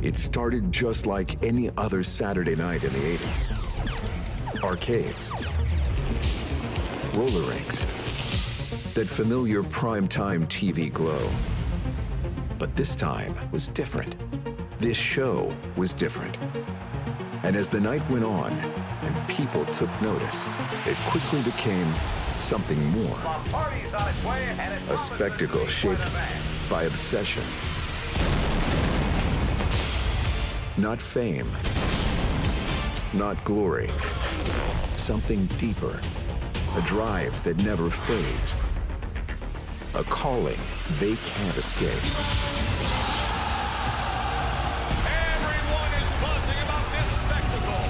It started just like any other Saturday night in the 80s. Arcades, roller rinks, that familiar primetime TV glow. But this time was different. This show was different. And as the night went on and people took notice, it quickly became something more. A spectacle shaped by obsession. Not fame, not glory. Something deeper. A drive that never fades. A calling they can't escape. Everyone is buzzing about this spectacle.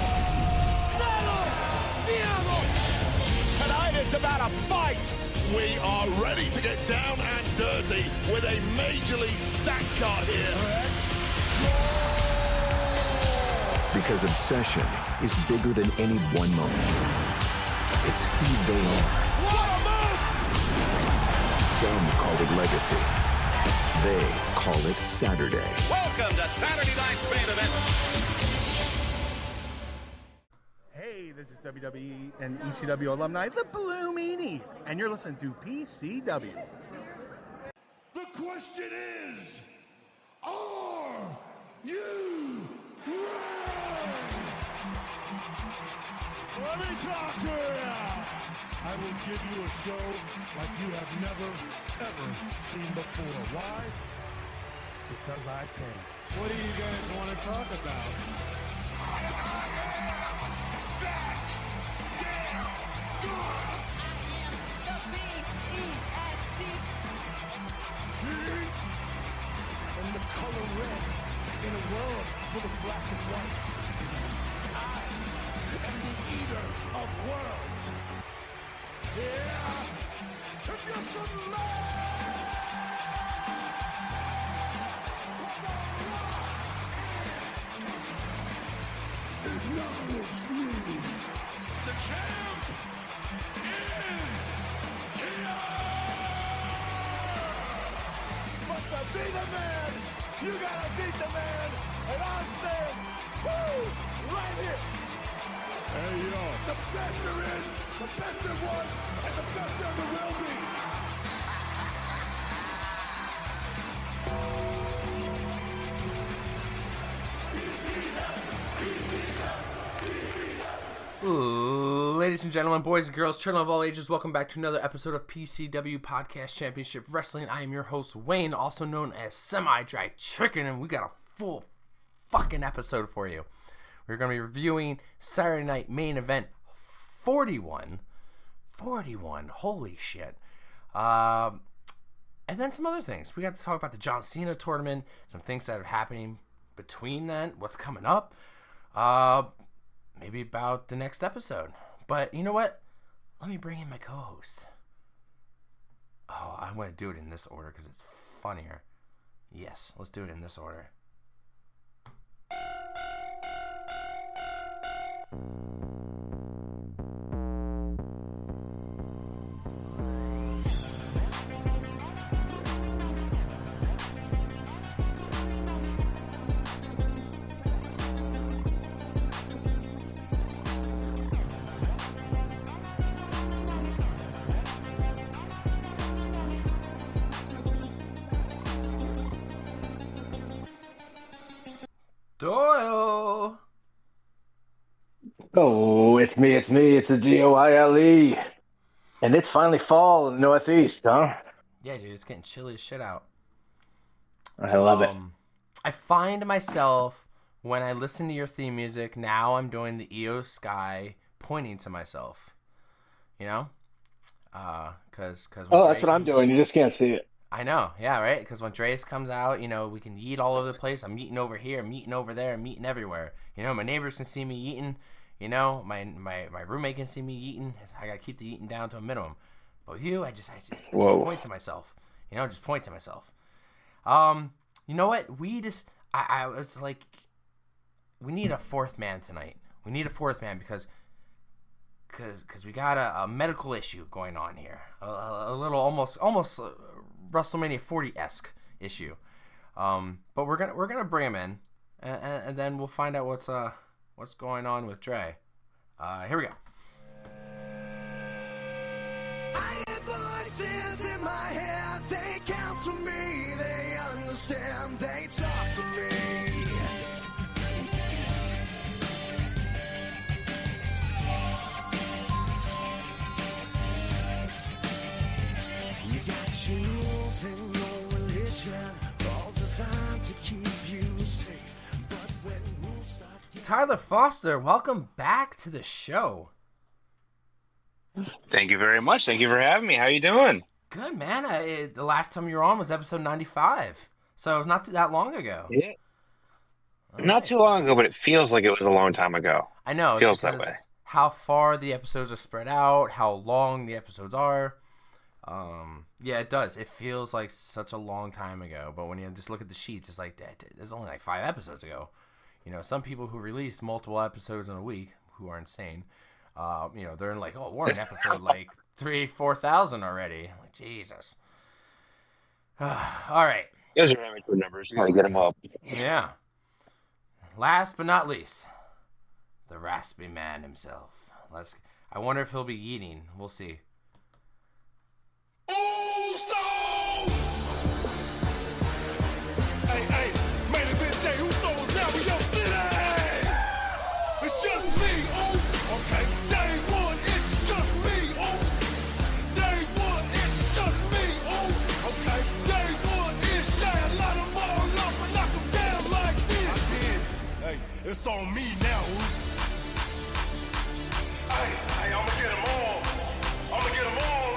Tonight it's about a fight. We are ready to get down and dirty with a Major League stat card here. Because obsession is bigger than any one moment. It's who they are. What a move! Some call it legacy. They call it Saturday. Welcome to Saturday night's main event. Hey, this is WWE and ECW alumni, the Blue Meanie, and you're listening to PCW. The question is, are you ready? Let me talk to you. I will give you a show like you have never, ever seen before. Why? Because I can. What do you guys want to talk about? I am that damn good. the B-E-S-T. And the color red in a world full of black and white. I am the eater of worlds. Yeah, if you're some acknowledge me. The champ is here. But to be the man, you gotta beat the man. And I'm saying, woo, right here. Hey, yo. The best there is, the best there was, and the best there ever will be. Ladies and gentlemen, boys and girls, children of all ages, welcome back to another episode of PCW Podcast Championship Wrestling. I am your host, Wayne, also known as Semi-Dry Chicken, and we got a full fucking episode for you. We're going to be reviewing Saturday Night Main Event 41. 41, holy shit. And then some other things. We got to talk about the John Cena tournament, some things that are happening between then, what's coming up. Maybe about the next episode. But you know what? Let me bring in my co-host. Oh, I'm going to do it in this order because it's funnier. Yes, let's do it in this order. Doyle! Oh, it's me, it's the Doyle. And it's finally fall in the Northeast, huh? Yeah, dude, it's getting chilly as shit out. I love it. I find myself, when I listen to your theme music, now I'm doing the EO Sky pointing to myself. You know? Cause oh, that's what I'm doing. You just can't see it. I know, yeah, right? Because when Dre's comes out, you know, we can eat all over the place. I'm eating over here, I'm eating over there, I'm eating everywhere. You know, my neighbors can see me eating. You know, my roommate can see me eating. I gotta keep the eating down to a minimum. But with you, I just point to myself. You know, just point to myself. You know what? I was like, we need a fourth man tonight. We need a fourth man because we got a medical issue going on here. A little almost WrestleMania 40-esque issue. But we're gonna bring him in, and then we'll find out what's going on with Dre. Here we go. I hear voices in my head, they counsel me, they understand, they talk to me. You got your rules and your religion, all designed to keep you safe. But when rules start getting... Tyler Foster, welcome back to the show. Thank you very much. Thank you for having me. How you doing? Good, man. The last time you were on was episode 95, so it's not that long ago. Yeah. Not too long ago, but it feels like it was a long time ago. I know. Feels that way. How far the episodes are spread out, how long the episodes are. Yeah, it does. It feels like such a long time ago, but when you just look at the sheets, it's like, there's only like 5 episodes ago. You know, some people who release multiple episodes in a week, who are insane, you know, they're in like, oh, we're in episode like 4,000 already. Like, Jesus. All right. Those are amateur numbers. You gotta get them up. Yeah. Last but not least, the raspy man himself. I wonder if he'll be eating. We'll see. Hey, main event Jey Uso is now in your city. It's just me, okay. Day one, it's just me, Day one, it's just me, okay. Day one, it's Jey. A lot of more love and knock 'em down like this. I did. Hey, it's on me now, Hey, I'ma get 'em all. I'ma get 'em all,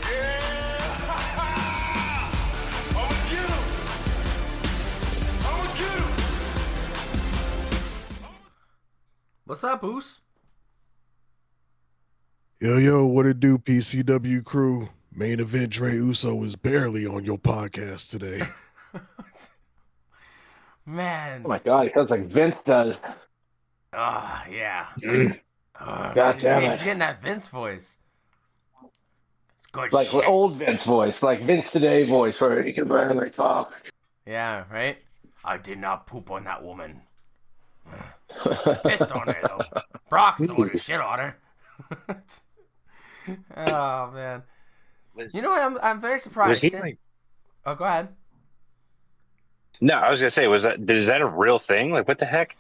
Yeah. What's up, Oos? Yo, what it do, PCW crew? Main event Jey Uso is barely on your podcast today. Man. Oh my God, it sounds like Vince does. Yeah. God damn He's it. getting that Vince voice. It's good Like shit. old Vince voice, like Vince Today voice, where he can barely talk. Yeah, right? I did not poop on that woman. Pissed on her, though. Brock's doing the shit on her. Oh, man. You know what? I'm very surprised. Oh, go ahead. No, I was gonna say, is that a real thing? Like, what the heck?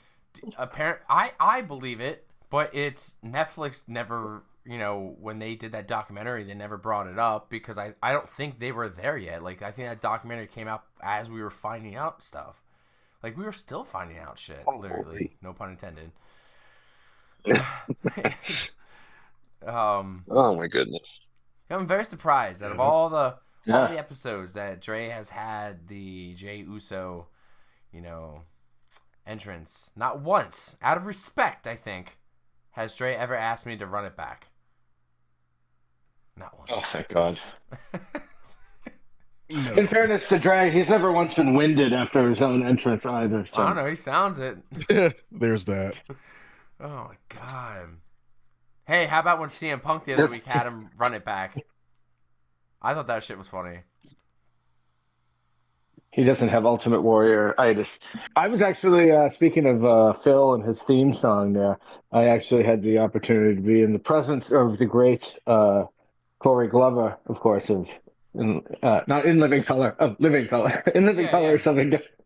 I believe it, but it's Netflix never, you know, when they did that documentary, they never brought it up because I don't think they were there yet. Like, I think that documentary came out as we were finding out stuff. Like, we were still finding out shit, literally. No pun intended. Oh my goodness. I'm very surprised that of all the episodes that Dre has had the Jey Uso, you know, entrance, not once, out of respect, I think, has Dre ever asked me to run it back. Not once. Oh, thank God. In fairness to Dre, he's never once been winded after his own entrance either. So. I don't know. He sounds it. There's that. Oh, my God. Hey, how about when CM Punk the other week had him run it back? I thought that shit was funny. He doesn't have Ultimate Warrior. I was actually, speaking of Phil and his theme song there, I actually had the opportunity to be in the presence of the great Corey Glover, of course, not in Living Color, of Living Color. In Living Color or something different.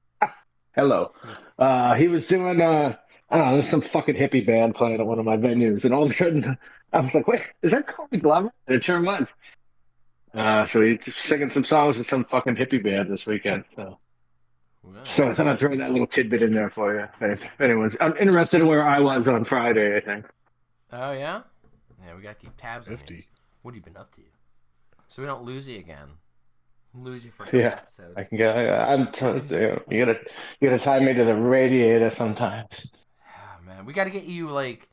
Hello. He was doing, I don't know, there's some fucking hippie band playing at one of my venues, and all of a sudden, I was like, wait, is that Corey Glover? And it sure was. So he's singing some songs with some fucking hippie band this weekend. So I thought I'd throw that little tidbit in there for you. If anyone's interested in where I was on Friday, I think. Oh, yeah? Yeah, we got to keep tabs on you. What have you been up to? So we don't lose you again. Lose you for a couple episodes. I can I'm trying to. You gotta tie me to the radiator sometimes. Oh, man, we got to get you like,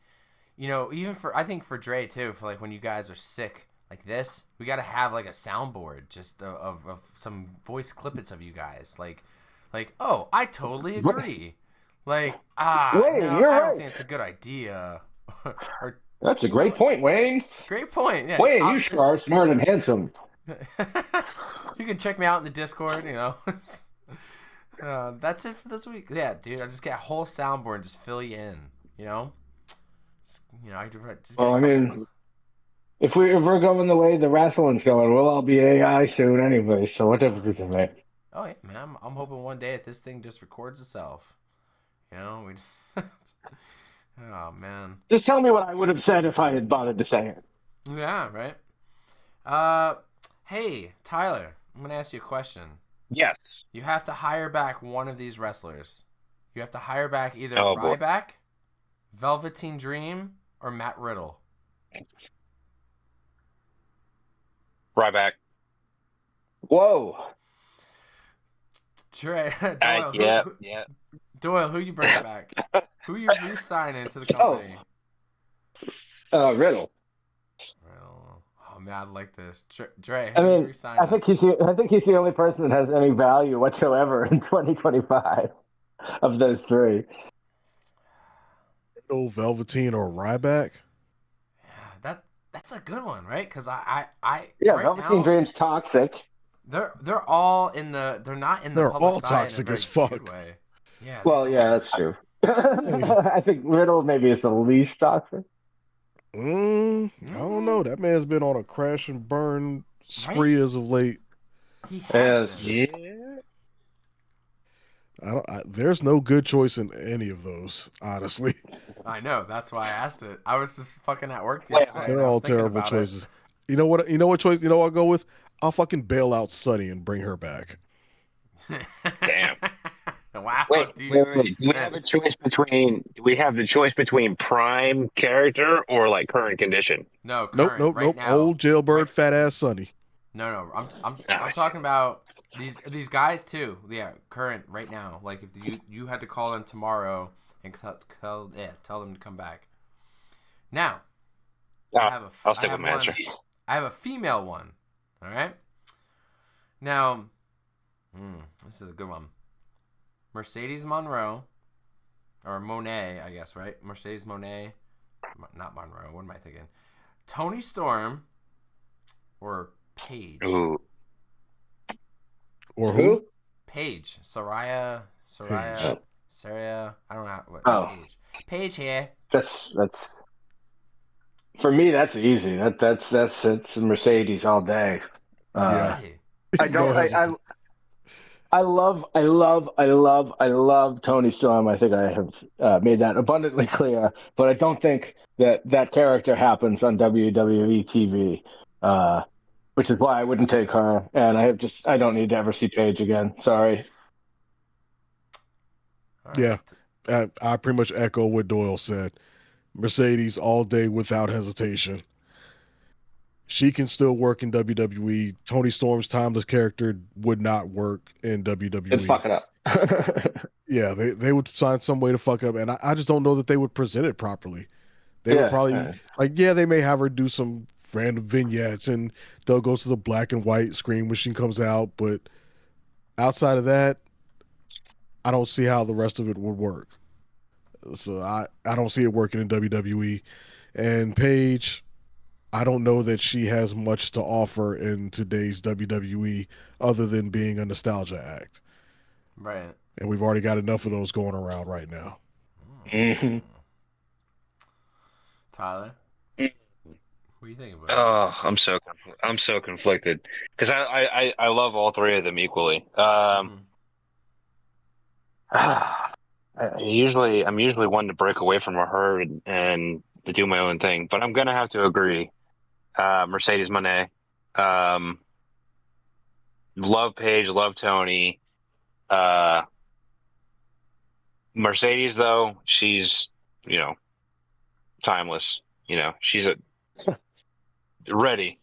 you know, even for I think for Dre too, for like when you guys are sick like this, we got to have like a soundboard just of some voice clippets of you guys, like oh, I totally agree. Like Wayne, no, you're I don't right. think it's a good idea. That's a great point, Wayne. Great point. Yeah, Wayne, you sure are smart and handsome. You can check me out in the Discord, you know. That's it for this week. Yeah, dude, I just get a whole soundboard and just fill you in. You know, I just Well, I mean, if we're going the way the wrestling's going, we'll all be AI soon anyway. So what difference does it make? Oh yeah, man. I'm hoping one day that this thing just records itself. We just. Oh man. Just tell me what I would have said if I had bothered to say it. Yeah. Right. Hey Tyler, I'm gonna ask you a question. Yes. You have to hire back one of these wrestlers. You have to hire back either boy. Ryback, Velveteen Dream, or Matt Riddle. Ryback. Whoa. Doyle, Yeah. Doyle, who you bringing back? Who you re-signing to the company? Riddle. Oh man, I like this. Dre, I who you mean, re-signing? I think he's the only person that has any value whatsoever in 2025 of those three. Riddle, Velveteen, or Ryback? Yeah, that's a good one, right? Because I Yeah, right Velveteen now, Dream's toxic. They're all in the. They're not in the. They're public all side toxic in a very as fuck. good way. Yeah. Well, yeah, that's true. I think Riddle maybe is the least toxic. I don't know. That man's been on a crash and burn spree as of late. He has. Yeah. There's no good choice in any of those, honestly. I know. That's why I asked it. I was just fucking at work yesterday. They're all terrible choices. You know what? You know what choice? You know what I'll go with? I'll fucking bail out Sunny and bring her back. Damn. Wow. Wait. Dude. Do we have a choice between? Do we have the choice between prime character or like current condition? No. Current, Nope. right now. Old jailbird, fat ass Sunny. No. I'm talking about these guys too. Yeah, current right now. Like if you had to call them tomorrow and tell them to come back. Now, I'll stick with Master. I have a female one. All right. Now, this is a good one. Mercedes Monroe, or Monet, I guess, right? Mercedes Monet, not Monroe. What am I thinking? Toni Storm, or Paige. Ooh. Or who? Paige. Saraya. Paige. Saraya. I don't know what. Paige. Paige here. That's for me. That's easy. It's Mercedes all day. Yeah. I love Toni Storm. I think I have made that abundantly clear. But I don't think that character happens on WWE TV, which is why I wouldn't take her. And I don't need to ever see Paige again. Sorry. Yeah, I pretty much echo what Doyle said. Mercedes all day without hesitation. She can still work in WWE. Toni Storm's timeless character would not work in WWE. It's fucking up. Yeah, they would find some way to fuck up, and I just don't know that they would present it properly. They would probably they may have her do some random vignettes, and they'll go to the black and white screen when she comes out, but outside of that, I don't see how the rest of it would work. So I don't see it working in WWE. And Paige, I don't know that she has much to offer in today's WWE other than being a nostalgia act. Right. And we've already got enough of those going around right now. Mm-hmm. Tyler, what do you think about it? Oh, I'm so conflicted because I love all three of them equally. I'm usually one to break away from a herd and to do my own thing, but I'm gonna have to agree. Mercedes Moné, love Paige, love Toni. Mercedes though, she's timeless. She's ready.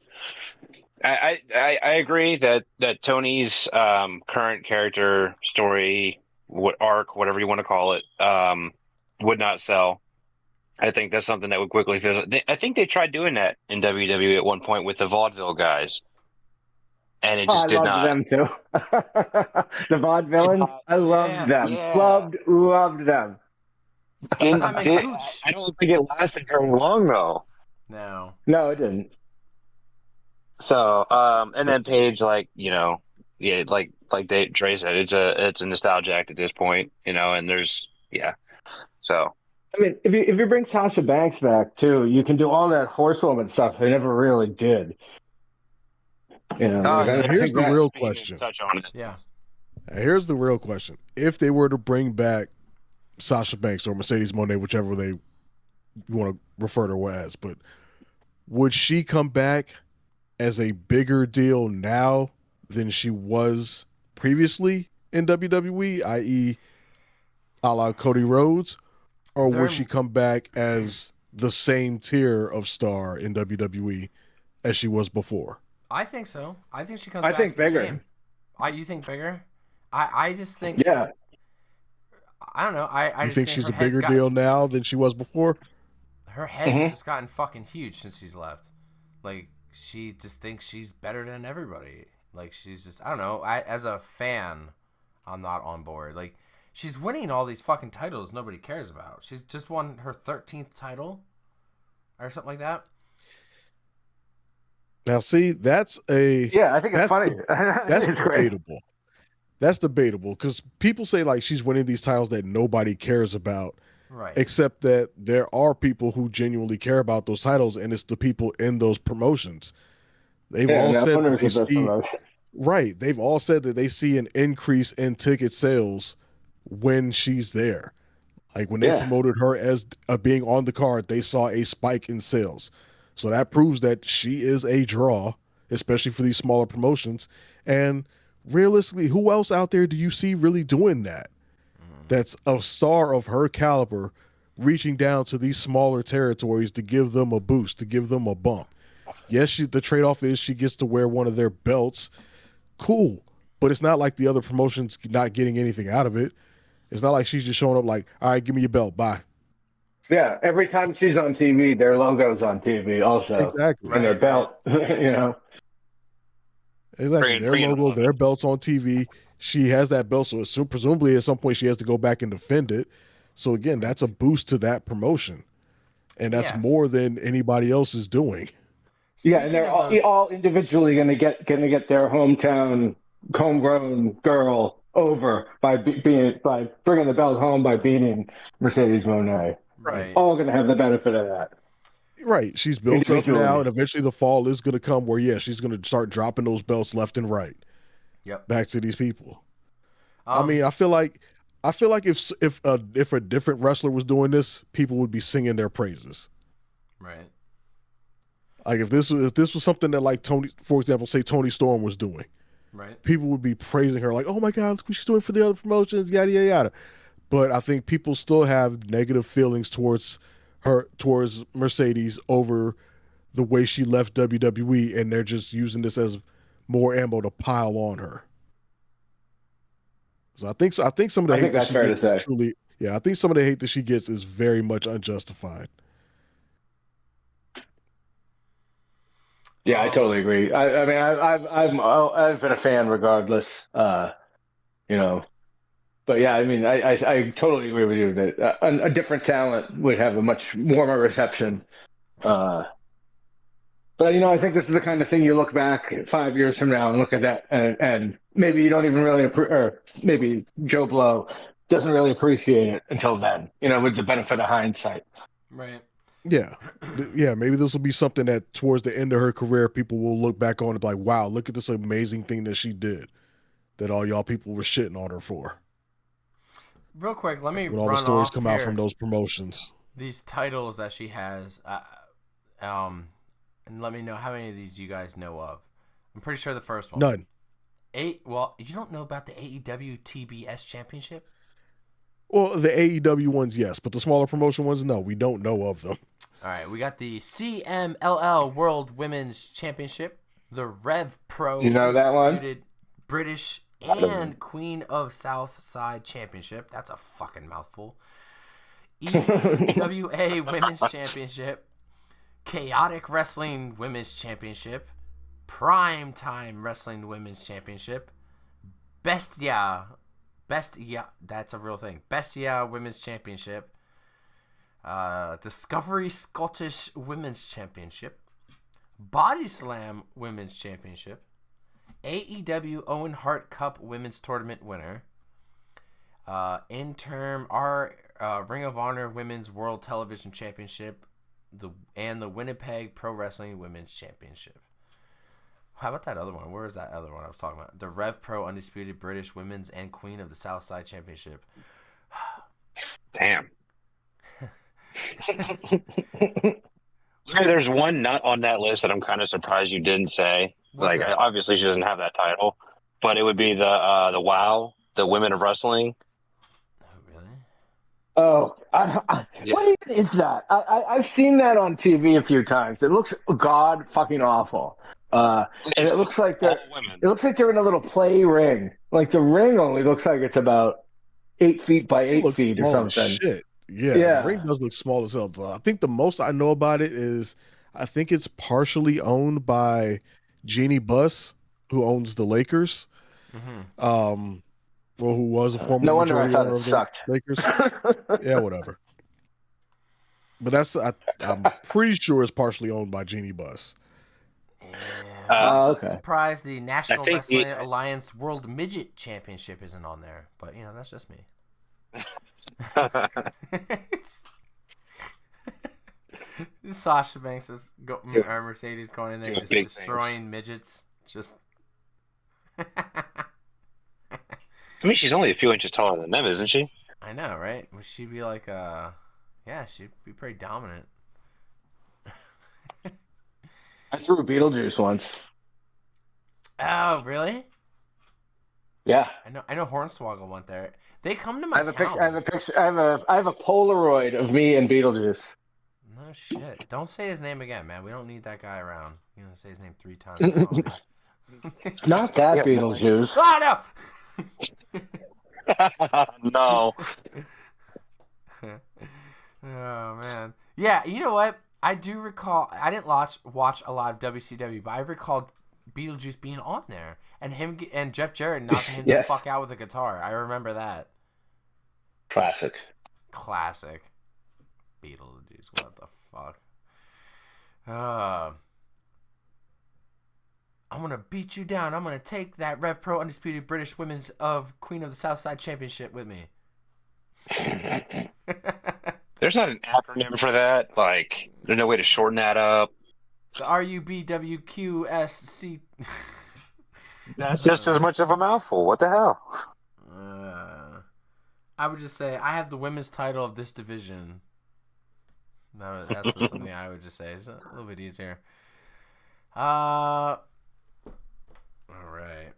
I agree that Toni's current character story, arc, whatever you want to call it, would not sell. I think that's something that would quickly fizzle. I think they tried doing that in WWE at one point with the vaudeville guys, and it just did not. I loved them too. The vaudevillains, I loved them. Yeah. Loved them. I don't think it lasted very long though. No, it didn't. So, and then Paige, like like Dre said, it's a nostalgia act at this point, and there's so. I mean, if you bring Sasha Banks back too, you can do all that horsewoman stuff they never really did. I Here's think the that real Didn't even question. touch on it. Yeah. Here's the real question. If they were to bring back Sasha Banks or Mercedes Moné, whichever you want to refer to her as, but would she come back as a bigger deal now than she was previously in WWE, i.e., a la Cody Rhodes, or would she come back as the same tier of star in WWE as she was before? I think so. I think she comes I back think the bigger. same. You think bigger? I just think. Yeah. I don't know. I You just think she's her a head's bigger deal now than she was before? Her head's just gotten fucking huge since she's left. Like, she just thinks she's better than everybody. Like, she's just, I don't know. As a fan, I'm not on board. Like, she's winning all these fucking titles nobody cares about. She's just won her 13th title or something like that. Now, see, that's a... Yeah, I think it's funny. That's It's great. debatable. That's debatable because people say, like, she's winning these titles that nobody cares about. Right. Except that there are people who genuinely care about those titles, and it's the people in those promotions. They've all said that they see... Right. They've all said that they see an increase in ticket sales when she's there. Like when they promoted her as being on the card, they saw a spike in sales. So that proves that she is a draw, especially for these smaller promotions. And realistically, who else out there do you see really doing that? That's a star of her caliber reaching down to these smaller territories to give them a boost, to give them a bump. Yes, the trade-off is she gets to wear one of their belts. Cool. But it's not like the other promotions not getting anything out of it. It's not like she's just showing up like, all right, give me your belt. Bye. Yeah, every time she's on TV, their logo's on TV also. Exactly. And their belt, Exactly. Their logo, their belt's on TV. She has that belt, so presumably at some point she has to go back and defend it. So again, that's a boost to that promotion. And that's more than anybody else is doing. And they're all individually going to get their hometown homegrown girl over by bringing the belt home by beating Mercedes Moné. Right. All going to have the benefit of that. Right. She's built up now, and eventually the fall is going to come where, she's going to start dropping those belts left and right. Yep. Back to these people. I mean, I feel like if a different wrestler was doing this, people would be singing their praises. Right. Like if this was something that, like, Toni, for example, say Toni Storm was doing, right? People would be praising her like, "Oh my God, look what she's doing for the other promotions, yada yada yada." But I think people still have negative feelings towards Mercedes over the way she left WWE, and they're just using this as more ammo to pile on her. So I think some of the hate that she gets is truly, I think some of the hate that she gets is very much unjustified. Yeah, I totally agree. I mean, I've been a fan regardless, But yeah, I mean, I totally agree with you that a different talent would have a much warmer reception. But I think this is the kind of thing you look back 5 years from now and look at that, and maybe you don't even really, or maybe Joe Blow doesn't really appreciate it until then. With the benefit of hindsight. Right. Yeah. Maybe this will be something that towards the end of her career, people will look back on and be like, wow, look at this amazing thing that she did that all y'all people were shitting on her for. Real quick, let me when all the stories come out from those promotions. These titles that she has, and let me know how many of these you guys know of. I'm pretty sure the first one. None. Well, you don't know about the AEW TBS Championship? Well, the AEW ones, yes, but the smaller promotion ones, no, we don't know of them. All right, we got the CMLL World Women's Championship, the Rev Pro that one? British and Queen of South Side Championship. That's a fucking mouthful. EWA Women's Championship, Chaotic Wrestling Women's Championship, Prime Time Wrestling Women's Championship, Bestia, that's a real thing. Bestia Women's Championship, Discovery Scottish Women's Championship, Body Slam Women's Championship, AEW Owen Hart Cup Women's Tournament winner. Interim Ring of Honor Women's World Television Championship, and the Winnipeg Pro Wrestling Women's Championship. How about that other one? Where is that other one I was talking about? The Rev Pro Undisputed British Women's and Queen of the Southside Championship. Damn. There's one not on that list that I'm kind of surprised you didn't say. What's that? Obviously she doesn't have that title, but it would be the WOW, the Women of Wrestling. Oh, what even is that? I've seen that on TV a few times. It looks god fucking awful. And it looks like they're in a little play ring. Like the ring only looks like it's about 8 feet by 8 feet or something. Shit. Yeah, the ring does look small as hell. I think the most I know about it is I think it's partially owned by Jeannie Buss, who owns the Lakers. Mm-hmm. Well, who was a former majority owner of the Lakers. Yeah, whatever. But I'm pretty sure it's partially owned by Jeannie Buss. Yeah. I'm also surprised the National Wrestling Alliance World Midget Championship isn't on there. But, that's just me. Sasha Banks is Mercedes going in there just destroying midgets. Just I mean, she's only a few inches taller than them, isn't she? I know, right? Would she be like she'd be pretty dominant. I threw Beetlejuice once. Oh, really? Yeah. I know Hornswoggle went there. They come to my town. I have a picture. I have a Polaroid of me and Beetlejuice. No shit. Don't say his name again, man. We don't need that guy around. You know, say his name 3 times. Not that Beetlejuice. Oh no. No. Oh man. Yeah, you know what? I do recall. I didn't watch a lot of WCW, but I recalled Beetlejuice being on there and him and Jeff Jarrett knocking him the fuck out with a guitar. I remember that. Classic. Beetlejuice. What the fuck? I'm going to beat you down. I'm going to take that Rev Pro Undisputed British Women's of Queen of the Southside Championship with me. There's not an acronym for that. Like, there's no way to shorten that up. The RUBWQSC. That's just as much of a mouthful. What the hell? I would just say, I have the women's title of this division. That's something I would just say. It's a little bit easier. All right.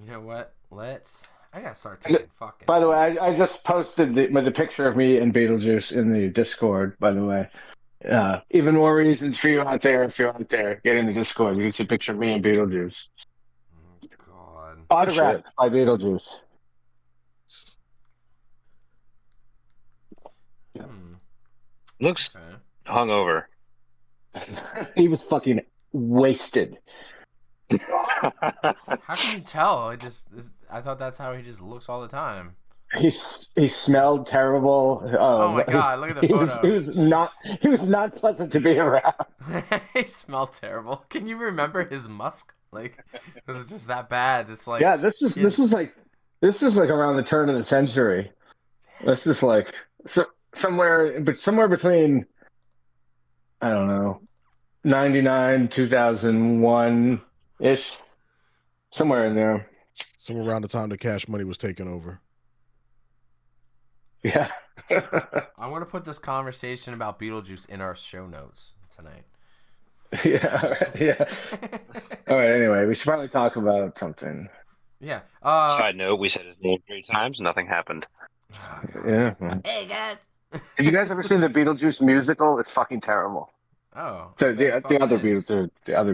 You know what? I gotta start taking fucking. By the way, I just posted the picture of me and Beetlejuice in the Discord. By the way, even more reasons for you out there. If you're out there, get in the Discord. You can see a picture of me and Beetlejuice. Oh God. Autographed by Beetlejuice. Looks hungover. He was fucking wasted. How can you tell? I thought that's how he just looks all the time. He smelled terrible. Oh my God! Look at the photo. He was not pleasant to be around. He smelled terrible. Can you remember his musk? Like, was it just that bad? It's like this is like around the turn of the century. This is like somewhere between, I don't know, 99, 2001 ish, somewhere in there. Somewhere around the time the Cash Money was taken over. Yeah. I want to put this conversation about Beetlejuice in our show notes tonight. Yeah. All right. Anyway, we should probably talk about something. Yeah. Side note: we said his name 3 times, nothing happened. Yeah. Hey guys. Have you guys ever seen the Beetlejuice musical? It's fucking terrible. Oh. The other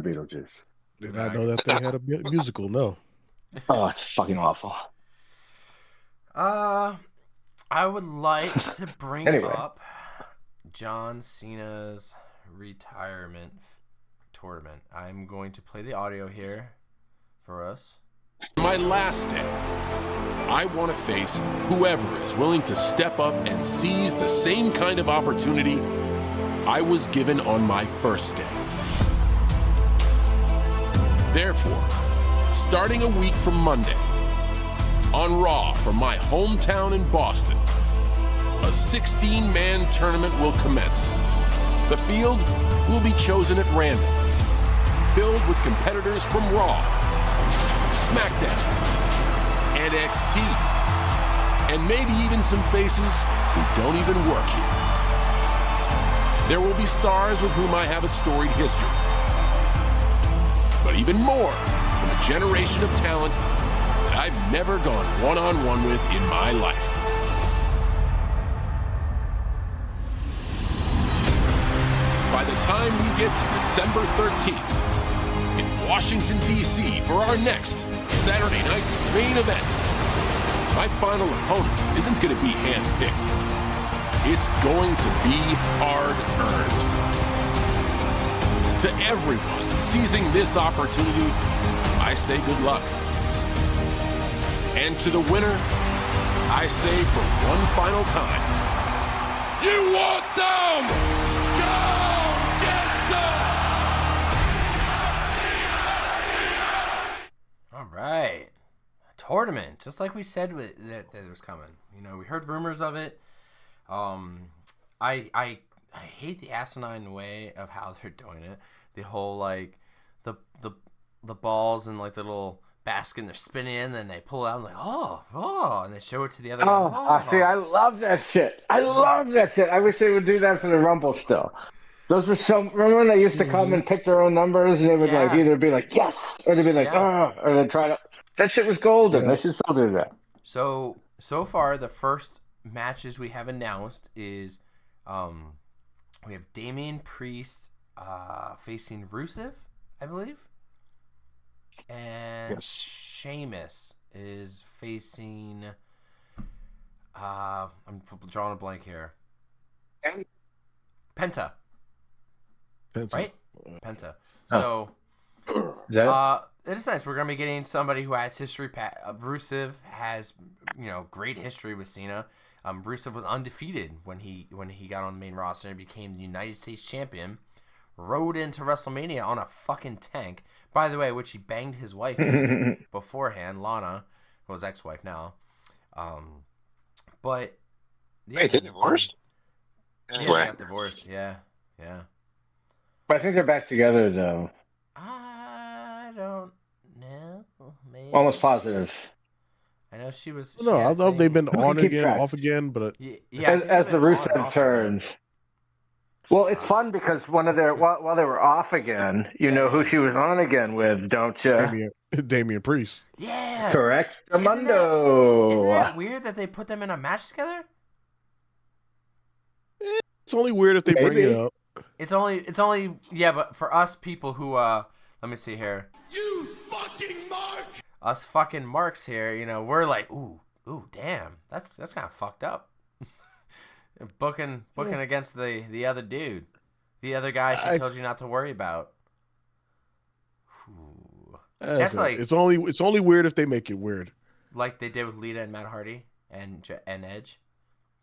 Beetlejuice. Did not know that they had a musical. No. Oh, it's fucking awful. I would like to bring up John Cena's retirement tournament. I'm going to play the audio here for us. My last day, I want to face whoever is willing to step up and seize the same kind of opportunity I was given on my first day. Therefore, starting a week from Monday. On Raw from my hometown in Boston, a 16-man tournament will commence. The field will be chosen at random, filled with competitors from Raw, SmackDown, NXT, and maybe even some faces who don't even work here. There will be stars with whom I have a storied history, but even more from a generation of talent that I've never gone one-on-one with in my life. By the time we get to December 13th in Washington, D.C. for our next Saturday night's main event, my final opponent isn't going to be hand-picked. It's going to be hard-earned. To everyone seizing this opportunity, I say good luck. And to the winner, I say for one final time, you want some? Go get some! All right. Tournament, just like we said that it was coming. You know, we heard rumors of it. I hate the asinine way of how they're doing it. The whole like the balls and like the little basket and they're spinning in, and then they pull it out and like and they show it to the other guy. See, I love that shit. I love that shit. I wish they would do that for the Rumble still. Those were remember when they used to come and pick their own numbers and they would like either be like yes or they'd be like or they'd try to. That shit was golden. They should still do that. So far the first matches we have announced is we have Damian Priest facing Rusev, I believe. And Sheamus is facing I'm drawing a blank here. Penta. Right? Penta. So it is nice. We're going to be getting somebody who has history. Rusev has, great history with Cena. Rusev was undefeated when he got on the main roster and became the United States champion. Rode into WrestleMania on a fucking tank. By the way, which he banged his wife in beforehand, Lana, who was ex-wife now. But yeah, wait, they divorced? Anyway. Yeah, they got divorced. Yeah. But I think they're back together though. I don't know. Maybe. Almost positive. I know she was. No, I know they've been on again, off again, but as the Rusev turns. Well, it's fun because while they were off again, you know who she was on again with, don't you? Damian Priest. Yeah. Correct. Amundo. Isn't that weird that they put them in a match together? It's only weird if they bring it up. It's only but for us people who let me see here. You fucking mark! Us fucking marks here, we're like, ooh, damn. That's kind of fucked up. Booking against the other dude. The other guy she told you not to worry about. That's like it's only weird if they make it weird. Like they did with Lita and Matt Hardy and Edge.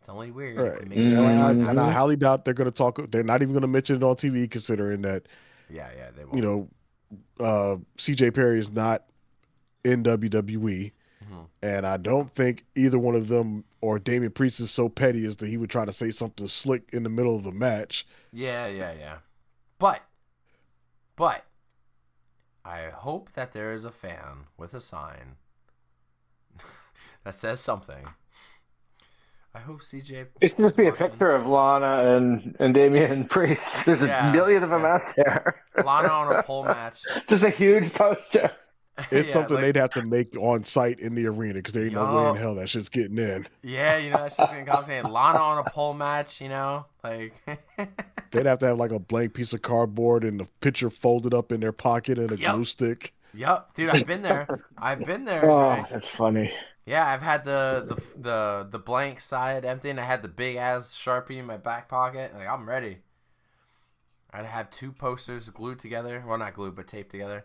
It's only weird if they make it and I highly doubt they're going to talk. They're not even going to mention it on TV, considering that. Yeah, they won't. CJ Perry is not in WWE, and I don't think either one of them or Damian Priest is so petty as that he would try to say something slick in the middle of the match. Yeah. But I hope that there is a fan with a sign that says something. I hope CJ. It should just be a picture of Lana and Damian Priest. There's a million of them out there. Lana on a pole match. Just a huge poster. It's something they'd have to make on site in the arena because there ain't no way in hell that shit's getting in. Yeah, that's just gonna complicate. Lana on a pole match, like. They'd have to have like a blank piece of cardboard and the picture folded up in their pocket and a glue stick. Yep, dude, I've been there. Oh, that's funny. Yeah, I've had the blank side empty, and I had the big ass Sharpie in my back pocket. Like, I'm ready. I'd have 2 posters glued together. Well, not glued, but taped together.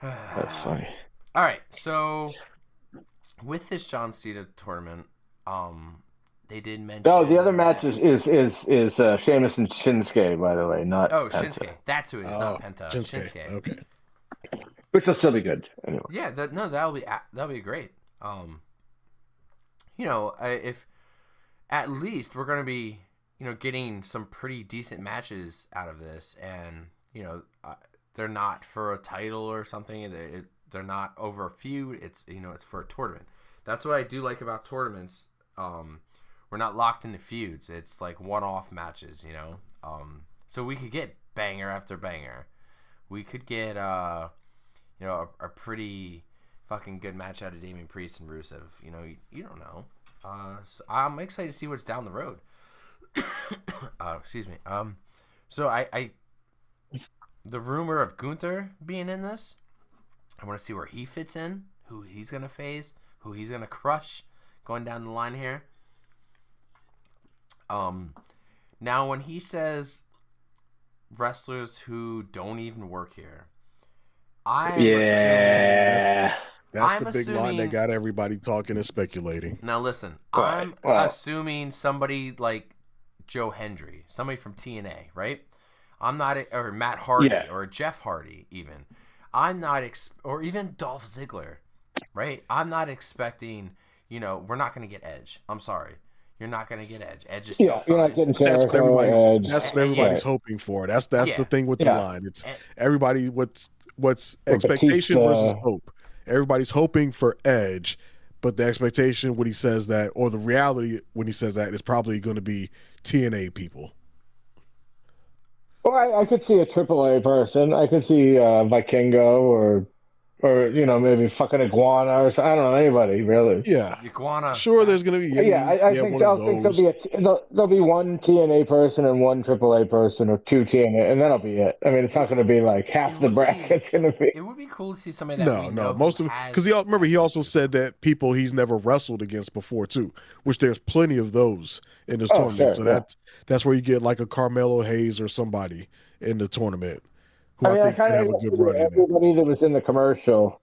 That's funny. All right, so with this John Cena tournament, they did mention. No, the other match is Sheamus and Shinsuke, by the way, not Penta. Shinsuke. That's who it is, not Penta. Shinsuke. Okay. Which will still be good anyway. Yeah, that'll be great. If at least we're gonna be, getting some pretty decent matches out of this, and they're not for a title or something. They're not over a feud. It's it's for a tournament. That's what I do like about tournaments. We're not locked into feuds. It's like one-off matches, So we could get banger after banger. We could get a pretty fucking good match out of Damian Priest and Rusev. You don't know. So I'm excited to see what's down the road. Excuse me. So I the rumor of Gunther being in this, I want to see where he fits in, who he's gonna face, who he's gonna crush, going down the line here. Now when he says wrestlers who don't even work here, that's the big line that got everybody talking and speculating. Now listen, I'm assuming somebody like Joe Hendry, somebody from TNA, right? I'm not, or Matt Hardy, or Jeff Hardy, even. I'm not, or even Dolph Ziggler, right? I'm not expecting, we're not going to get Edge. I'm sorry. You're not going to get Edge. Edge is still you're not getting Jericho, Edge. That's what everybody's hoping for. That's the thing with the line. It's everybody, what's expectation versus hope. Everybody's hoping for Edge, but the expectation when he says that, or the reality when he says that, is probably going to be TNA people. Well, I could see a AAA person. I could see Vikingo or maybe fucking Iguana or something. I don't know, anybody really. Yeah, Iguana. Sure, there's gonna be. I think there'll be one TNA person and one AAA person, or two TNA, and that'll be it. I mean, it's not going to be like half the bracket's going to be. It would be cool to see somebody that no, most of it, because he also said that people he's never wrestled against before too, which there's plenty of those in this tournament. Sure, so that's where you get like a Carmelo Hayes or somebody in the tournament who I think could have a good run. Everybody that was in the commercial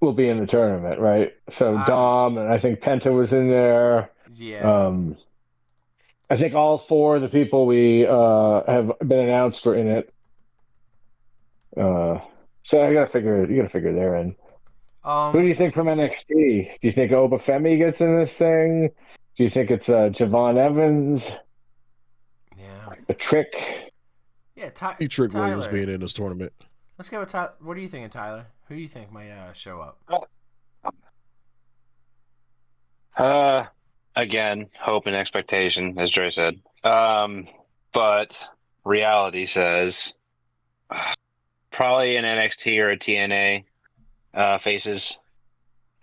will be in the tournament, right? So Dom, and I think Penta was in there. Yeah. I think all four of the people we have been announced are in it. So you gotta figure they're in. Who do you think from NXT? Do you think Obafemi gets in this thing? Do you think it's Javon Evans? Yeah. A Trick? Yeah, Trick Williams being in this tournament. Let's go with Tyler. What are you thinking, Tyler? Who do you think might show up? Again, hope and expectation, as Dre said. But reality says probably an NXT or a TNA faces.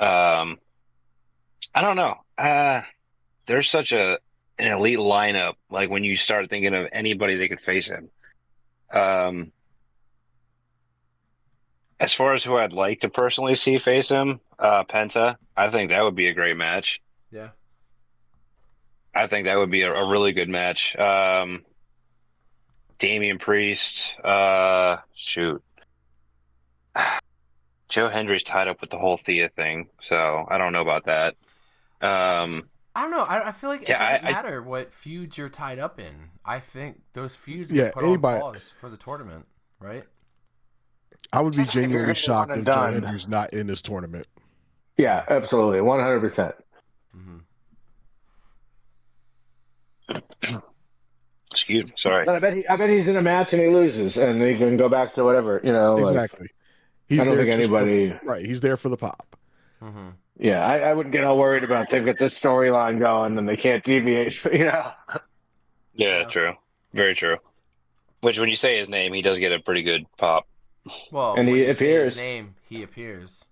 I don't know. There's such an elite lineup. Like when you start thinking of anybody that could face him. As far as who I'd like to personally see face him, Penta, I think that would be a great match. Yeah. I think that would be a really good match. Damian Priest, shoot. Joe Hendry's tied up with the whole Thea thing, so I don't know about that. I don't know. I feel like it doesn't matter what feuds you're tied up in. I think those feuds get put on pause for the tournament, right? I would be genuinely shocked if Joe Hendry's not in this tournament. Yeah, absolutely, 100%. Excuse me, sorry. But I bet he's in a match and he loses, and he can go back to whatever, Exactly. I don't think anybody. Right, he's there for the pop. Mm-hmm. Yeah, I wouldn't get all worried about they've got this storyline going and they can't deviate. Yeah, true, very true. Which, when you say his name, he does get a pretty good pop. Well, and he appears. His name, he appears.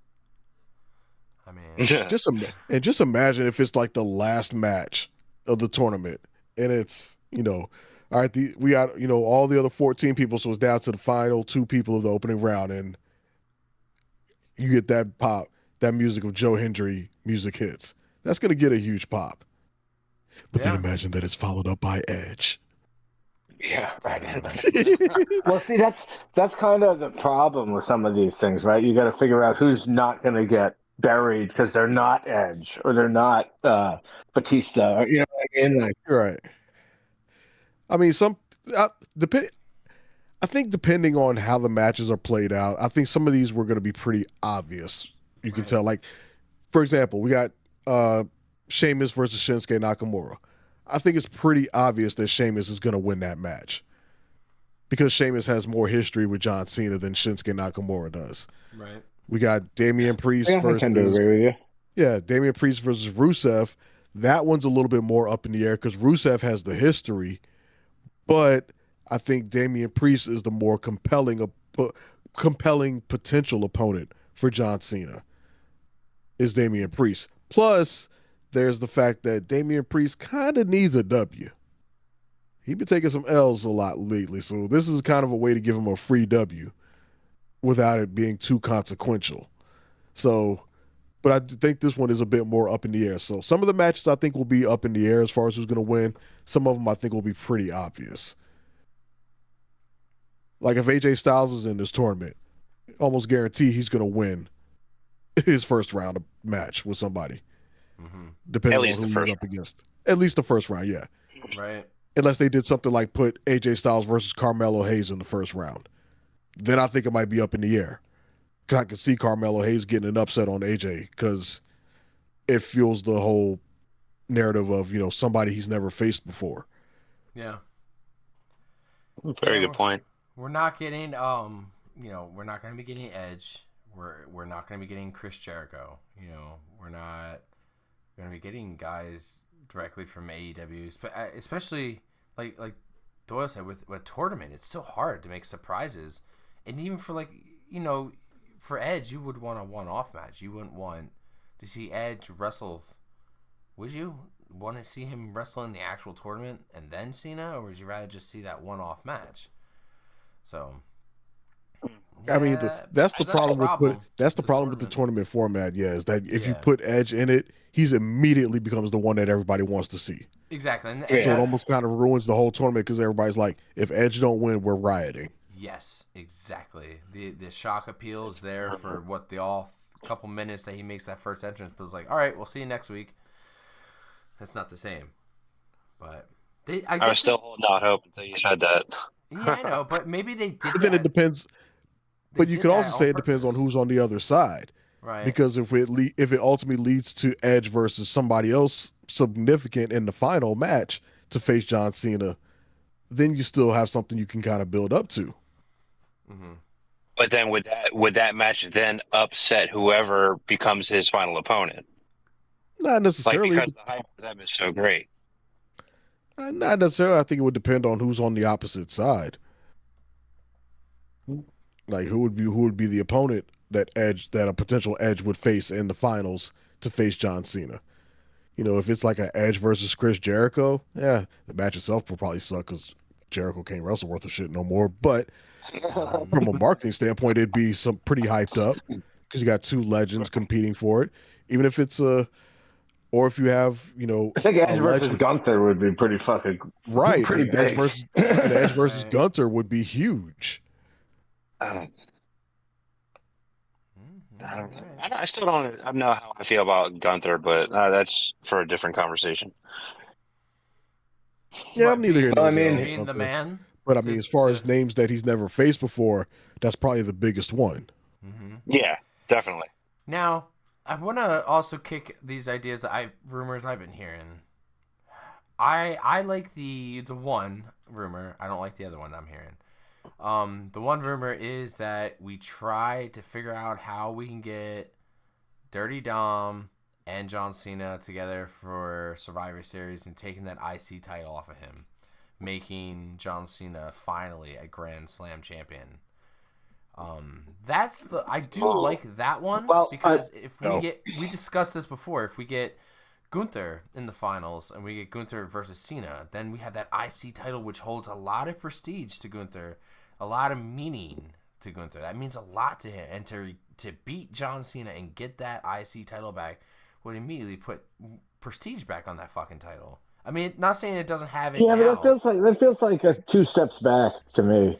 I mean, just imagine if it's like the last match of the tournament, and it's all right. We got all the other 14 people, so it's down to the final 2 people of the opening round, and you get that pop, that music of Joe Hendry music hits. That's gonna get a huge pop. But then imagine that it's followed up by Edge. Yeah, right. Well, see, that's kind of the problem with some of these things, right? You got to figure out who's not going to get buried because they're not Edge or they're not Batista. Or, you know what I mean? Like, Right. I mean, depend. I think depending on how the matches are played out, I think some of these were going to be pretty obvious. You can tell. Like, for example, we got Sheamus versus Shinsuke Nakamura. I think it's pretty obvious that Sheamus is going to win that match because Sheamus has more history with John Cena than Shinsuke Nakamura does. Right. We got Damian Priest I versus tend to agree with you. Yeah, Damian Priest versus Rusev. That one's a little bit more up in the air because Rusev has the history, but I think Damian Priest is the more compelling potential opponent for John Cena. Is Damian Priest. Plus, there's the fact that Damian Priest kind of needs a W. He's been taking some L's a lot lately, so this is kind of a way to give him a free W without it being too consequential. So, but I think this one is a bit more up in the air. So some of the matches I think will be up in the air as far as who's going to win. Some of them I think will be pretty obvious. Like if AJ Styles is in this tournament, almost guarantee he's going to win his first round of match with somebody, depending on who he's up against. At least the first round, yeah. Right. Unless they did something like put AJ Styles versus Carmelo Hayes in the first round. Then I think it might be up in the air. I can see Carmelo Hayes getting an upset on AJ because it fuels the whole narrative of, you know, somebody he's never faced before. Yeah. Very good point. We're not getting, we're not going to be getting Edge. We're not going to be getting Chris Jericho. You know, we're not going to be getting guys directly from AEW, especially like Doyle said with Tournament. It's so hard to make surprises, and even for for Edge, you would want a one-off match. You wouldn't want to see Edge wrestle. Would you want to see him wrestle in the actual tournament and then Cena, or would you rather just see that one-off match? So, yeah, I mean, that's the problem with the tournament format. Yeah, is that if you put Edge in it, he's immediately becomes the one that everybody wants to see. Exactly, and so it almost kind of ruins the whole tournament because everybody's like, if Edge don't win, we're rioting. Yes, exactly. The shock appeal is there for what couple minutes that he makes that first entrance, but it's like, all right, we'll see you next week. That's not the same. But I was still holding out hope until you said that. Yeah, I know, but maybe they did. But then it depends. But you could also say it depends on who's on the other side, right? Because if it ultimately leads to Edge versus somebody else significant in the final match to face John Cena, then you still have something you can kind of build up to. Mm-hmm. But then would that match then upset whoever becomes his final opponent? Not necessarily, because the hype for them is so great. Not necessarily. I think it would depend on who's on the opposite side. Like who would be the opponent that a potential Edge would face in the finals to face John Cena. You know, if it's like an Edge versus Chris Jericho, yeah, the match itself will probably suck because Jericho can't wrestle worth of shit no more. But from a marketing standpoint, it'd be some pretty hyped up because you got two legends competing for it. Even if it's or if you have, you know, I think Edge versus Gunther would be pretty fucking right. Pretty big. Edge versus Gunther would be huge. I still don't know how I feel about Gunther, but that's for a different conversation. Yeah, I'm neither here nor there. Being the man. But I mean, as far as names that he's never faced before, that's probably the biggest one. Mm-hmm. Yeah, definitely. Now, I want to also kick these ideas rumors I've been hearing. I like the one rumor. I don't like the other one I'm hearing. The one rumor is that we try to figure out how we can get Dirty Dom and John Cena together for Survivor Series and taking that IC title off of him, making John Cena finally a Grand Slam champion. I do like that one because we discussed this before. If we get Gunther in the finals and we get Gunther versus Cena, then we have that IC title, which holds a lot of prestige to Gunther, a lot of meaning to Gunther. That means a lot to him. And to beat John Cena and get that IC title back would immediately put prestige back on that fucking title. I mean, not saying it doesn't have it. Yeah, now. but that feels like two steps back to me.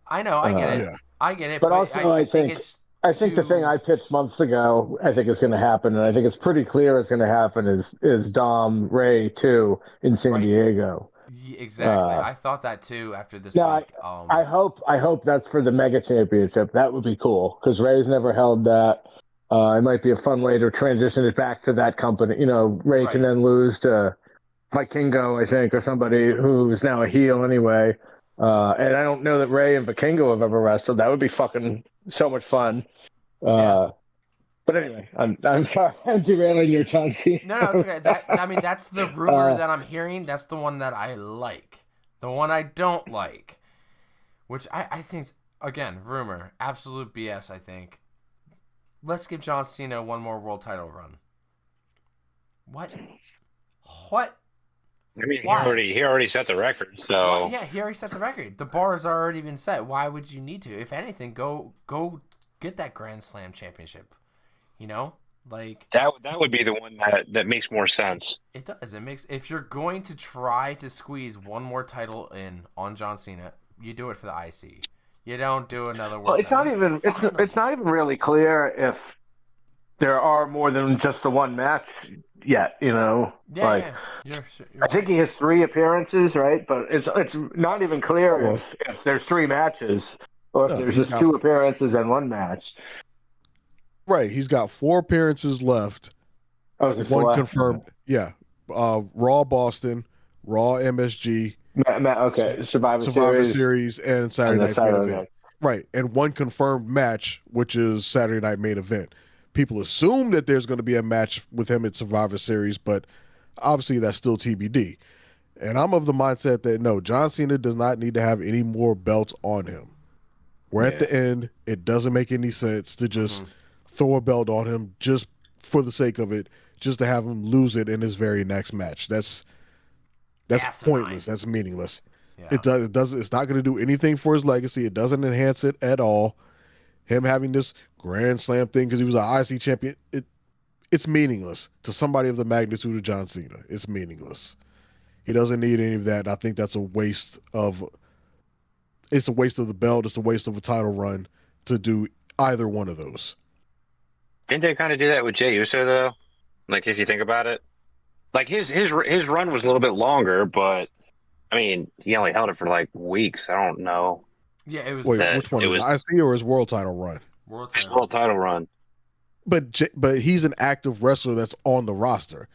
I know, I get it. Yeah. I get it, but also, I think it's I think the thing I pitched months ago, I think is going to happen, and I think it's pretty clear it's going to happen. Is Dom Ray 2 in San Diego? Exactly. I thought that too after this No, week. I hope that's for the Mega Championship. That would be cool because Ray's never held that. It might be a fun way to transition it back to that company. You know, Ray can then lose to Vikingo, I think, or somebody who's now a heel anyway. And I don't know that Ray and Vikingo have ever wrestled. That would be fucking so much fun. But anyway, I'm sorry, I'm derailing your John Cena. No, it's okay. That's the rumor that I'm hearing. That's the one that I like. The one I don't like, which I think's, again, rumor, absolute BS. I think. Let's give John Cena one more world title run. What? I mean, he already set the record, so... Well, yeah, he already set the record. The bar has already been set. Why would you need to? If anything, go get that Grand Slam championship. You know? Like... That would be the one that makes more sense. It does. It makes... If you're going to try to squeeze one more title in on John Cena, you do it for the IC. You don't do another world title. It's not even really clear if there are more than just the one match yet, you know. Yeah. You're I think he has 3 appearances, right? But it's not even clear if there's 3 matches or if there's just 2 appearances and 1 match. Right. He's got 4 appearances left. Oh, 1 confirmed. Yeah. Raw Boston, Raw MSG. Survivor Series and Saturday Night's Main Event. Right. And 1 confirmed match, which is Saturday Night Main Event. People assume that there's going to be a match with him at Survivor Series, but obviously that's still TBD. And I'm of the mindset that no, John Cena does not need to have any more belts on him. We're at the end. It doesn't make any sense to just throw a belt on him just for the sake of it, just to have him lose it in his very next match. That's pointless. That's meaningless. Yeah. It's not going to do anything for his legacy. It doesn't enhance it at all. Him having this Grand Slam thing because he was an IC champion, it's meaningless to somebody of the magnitude of John Cena. It's meaningless. He doesn't need any of that. And I think that's a waste of. It's a waste of the belt. It's a waste of a title run to do either one of those. Didn't they kind of do that with Jey Uso though? Like if you think about it, like his run was a little bit longer, but I mean he only held it for like weeks. I don't know. Yeah, it was. Wait, which one? IC or his world title run? World title run. But he's an active wrestler that's on the roster.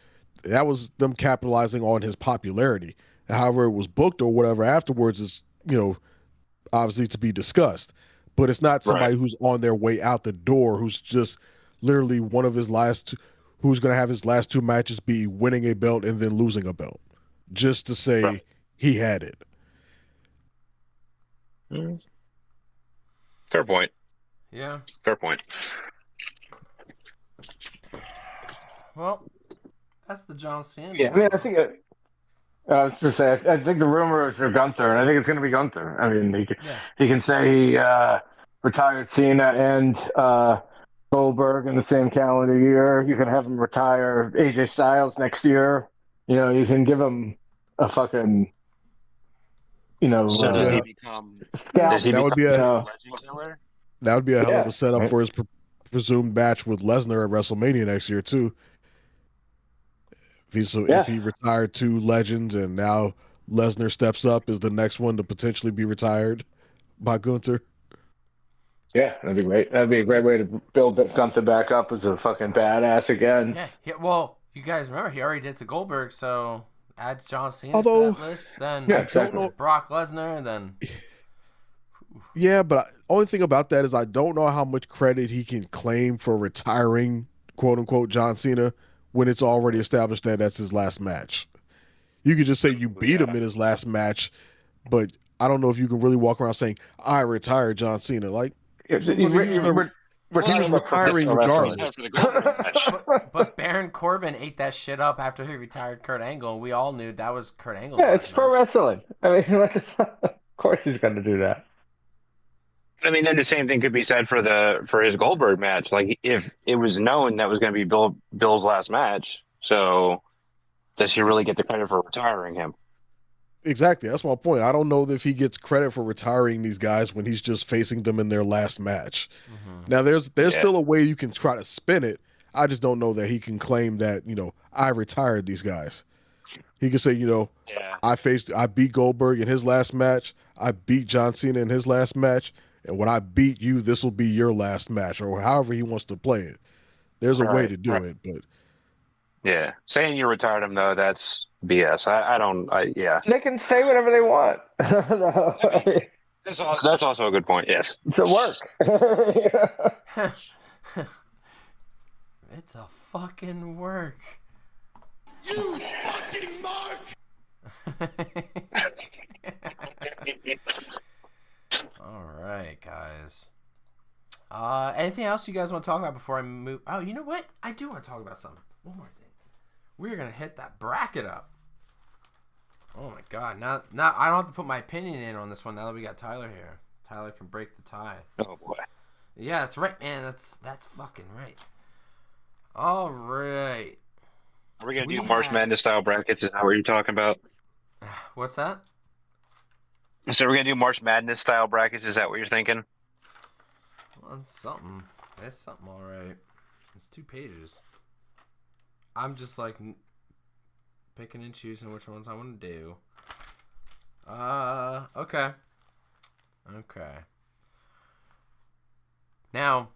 That was them capitalizing on his popularity. However, it was booked or whatever afterwards is, you know, obviously to be discussed. But it's not somebody who's on their way out the door, who's just literally one of his who's going to have his last 2 matches be winning a belt and then losing a belt, just to say he had it. Fair point. Yeah. Fair point. Well, that's the John Cena. Yeah, I mean, I think I was to say, I think the rumors are Gunther, and I think it's going to be Gunther. I mean, he can say he retired Cena and Goldberg in the same calendar year. You can have him retire AJ Styles next year. You know, you can give him a fucking. You know, so does he become? Does he become that would be a hell of a setup for his presumed match with Lesnar at WrestleMania next year too. If he retired 2 legends and now Lesnar steps up as the next one to potentially be retired by Gunther. Yeah, that'd be great. That'd be a great way to build Gunther back up as a fucking badass again. Yeah. Well, you guys remember he already did to Goldberg, so. Adds John Cena to that list, then Brock Lesnar, then... Yeah, but only thing about that is I don't know how much credit he can claim for retiring, quote-unquote, John Cena when it's already established that that's his last match. You could just say you beat him in his last match, but I don't know if you can really walk around saying, I retired John Cena. Like, he was retiring regardless. But Baron Corbin ate that shit up after he retired Kurt Angle, and we all knew that was Kurt Angle. Yeah, it's pro wrestling. I mean, of course he's going to do that. I mean, then the same thing could be said for his Goldberg match. Like, if it was known that was going to be Bill's last match, so does he really get the credit for retiring him? Exactly. That's my point. I don't know if he gets credit for retiring these guys when he's just facing them in their last match. Mm-hmm. Now, there's still a way you can try to spin it. I just don't know that he can claim that, I retired these guys. He can say, Yeah. I beat Goldberg in his last match. I beat John Cena in his last match. And when I beat you, this will be your last match, or however he wants to play it. There's a way to do it, but yeah, saying you retired him though, that's BS. I don't. Yeah. They can say whatever they want. No. I mean, that's also a good point. Yes. It's a work. It's a fucking work. You fucking mark! All right, guys. Anything else you guys want to talk about before I move? Oh, you know what? I do want to talk about something. One more thing. We're gonna hit that bracket up. Oh my god! Now I don't have to put my opinion in on this one. Now that we got Tyler here, Tyler can break the tie. Oh boy. Yeah, that's right, man. That's fucking right. All right. Are we gonna do March Madness style brackets? Is that what you're talking about? What's that? So we're gonna do March Madness style brackets. Is that what you're thinking? Well, it's something. It's something, all right. It's 2 pages. I'm just like picking and choosing which ones I want to do. Okay. Okay. Now,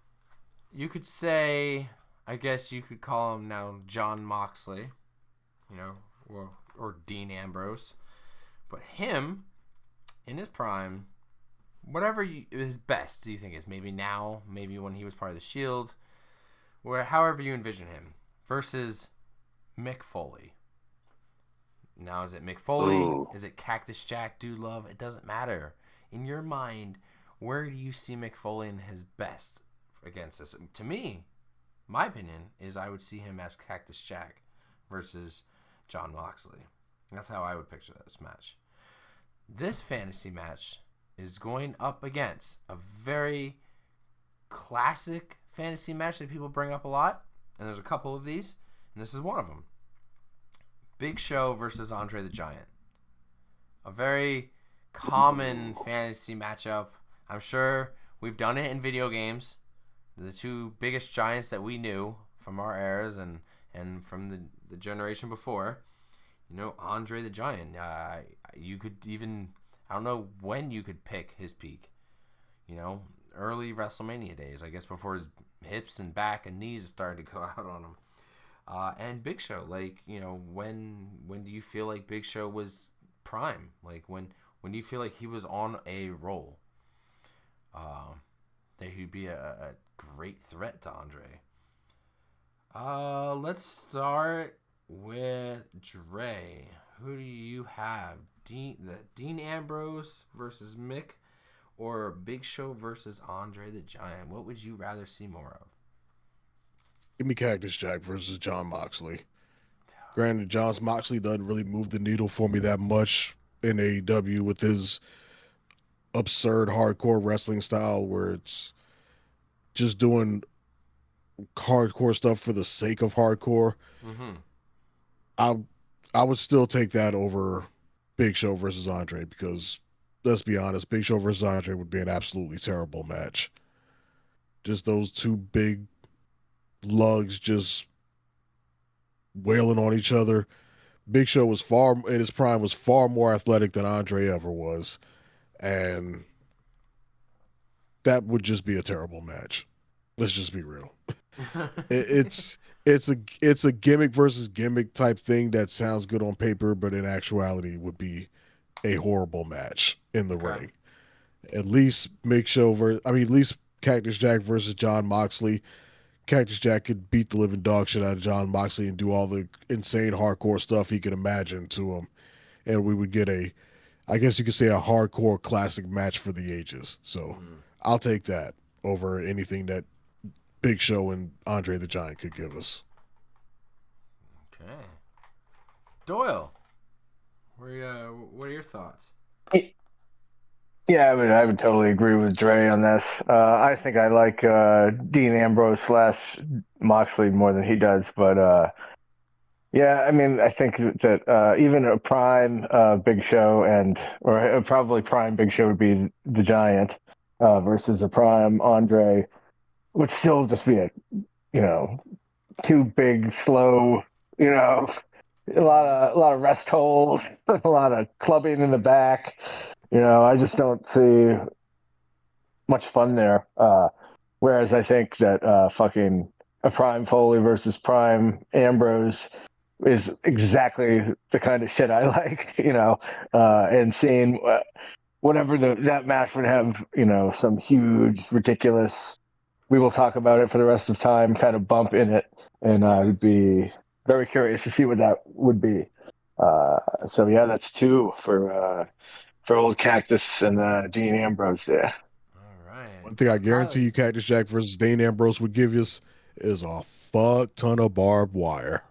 you could say, I guess you could call him now John Moxley, or Dean Ambrose. But him, in his prime, whatever is best, do you think is maybe now, maybe when he was part of the Shield, however you envision him, versus Mick Foley. Now, is it Mick Foley? Ooh. Is it Cactus Jack, Dude Love? It doesn't matter. In your mind, where do you see Mick Foley in his best against this? To me, my opinion is I would see him as Cactus Jack versus John Moxley. That's how I would picture this match. This fantasy match is going up against a very classic fantasy match that people bring up a lot, and there's a couple of these, and this is one of them. Big Show versus Andre the Giant. A very common fantasy matchup. I'm sure we've done it in video games. The 2 biggest giants that we knew from our eras and from the generation before. Andre the Giant. You could even, I don't know when you could pick his peak. Early WrestleMania days, I guess, before his hips and back and knees started to go out on him. And Big Show, when do you feel like Big Show was prime? Like, when do you feel like he was on a roll? That he'd be a great threat to Andre. Let's start with Dre. Who do you have? Dean Ambrose versus Mick, or Big Show versus Andre the Giant? What would you rather see more of? give me Cactus Jack versus John Moxley. Granted, John Moxley doesn't really move the needle for me that much in AEW with his absurd hardcore wrestling style where it's just doing hardcore stuff for the sake of hardcore. Mm-hmm. I would still take that over Big Show versus Andre because, let's be honest, Big Show versus Andre would be an absolutely terrible match. Just those two big lugs just wailing on each other. Big Show was in his prime was far more athletic than Andre ever was, and that would just be a terrible match. Let's just be real. It's a gimmick versus gimmick type thing that sounds good on paper, but in actuality would be a horrible match in the ring. At least at least Cactus Jack versus John Moxley. Cactus Jack could beat the living dog shit out of John Moxley and do all the insane hardcore stuff he could imagine to him. And we would get I guess you could say a hardcore classic match for the ages. So I'll take that over anything that Big Show and Andre the Giant could give us. Okay. Doyle, what are your thoughts? Yeah, I would totally agree with Dre on this. I think I like Dean Ambrose / Moxley more than he does, but Yeah, I mean, I think that even a prime Big Show or probably prime Big Show would be the Giant versus a prime Andre would still just be you know, too big, slow, you know, a lot of rest holds, a lot of clubbing in the back. I just don't see much fun there. Whereas I think that fucking a Prime Foley versus Prime Ambrose is exactly the kind of shit I like, and seeing whatever that match would have, some huge, ridiculous, we will talk about it for the rest of time kind of bump in it. And I would be very curious to see what that would be. So yeah, that's two for old Cactus and Dean Ambrose there. All right. One thing I guarantee you, Cactus Jack versus Dean Ambrose would give us is a fuck ton of barbed wire.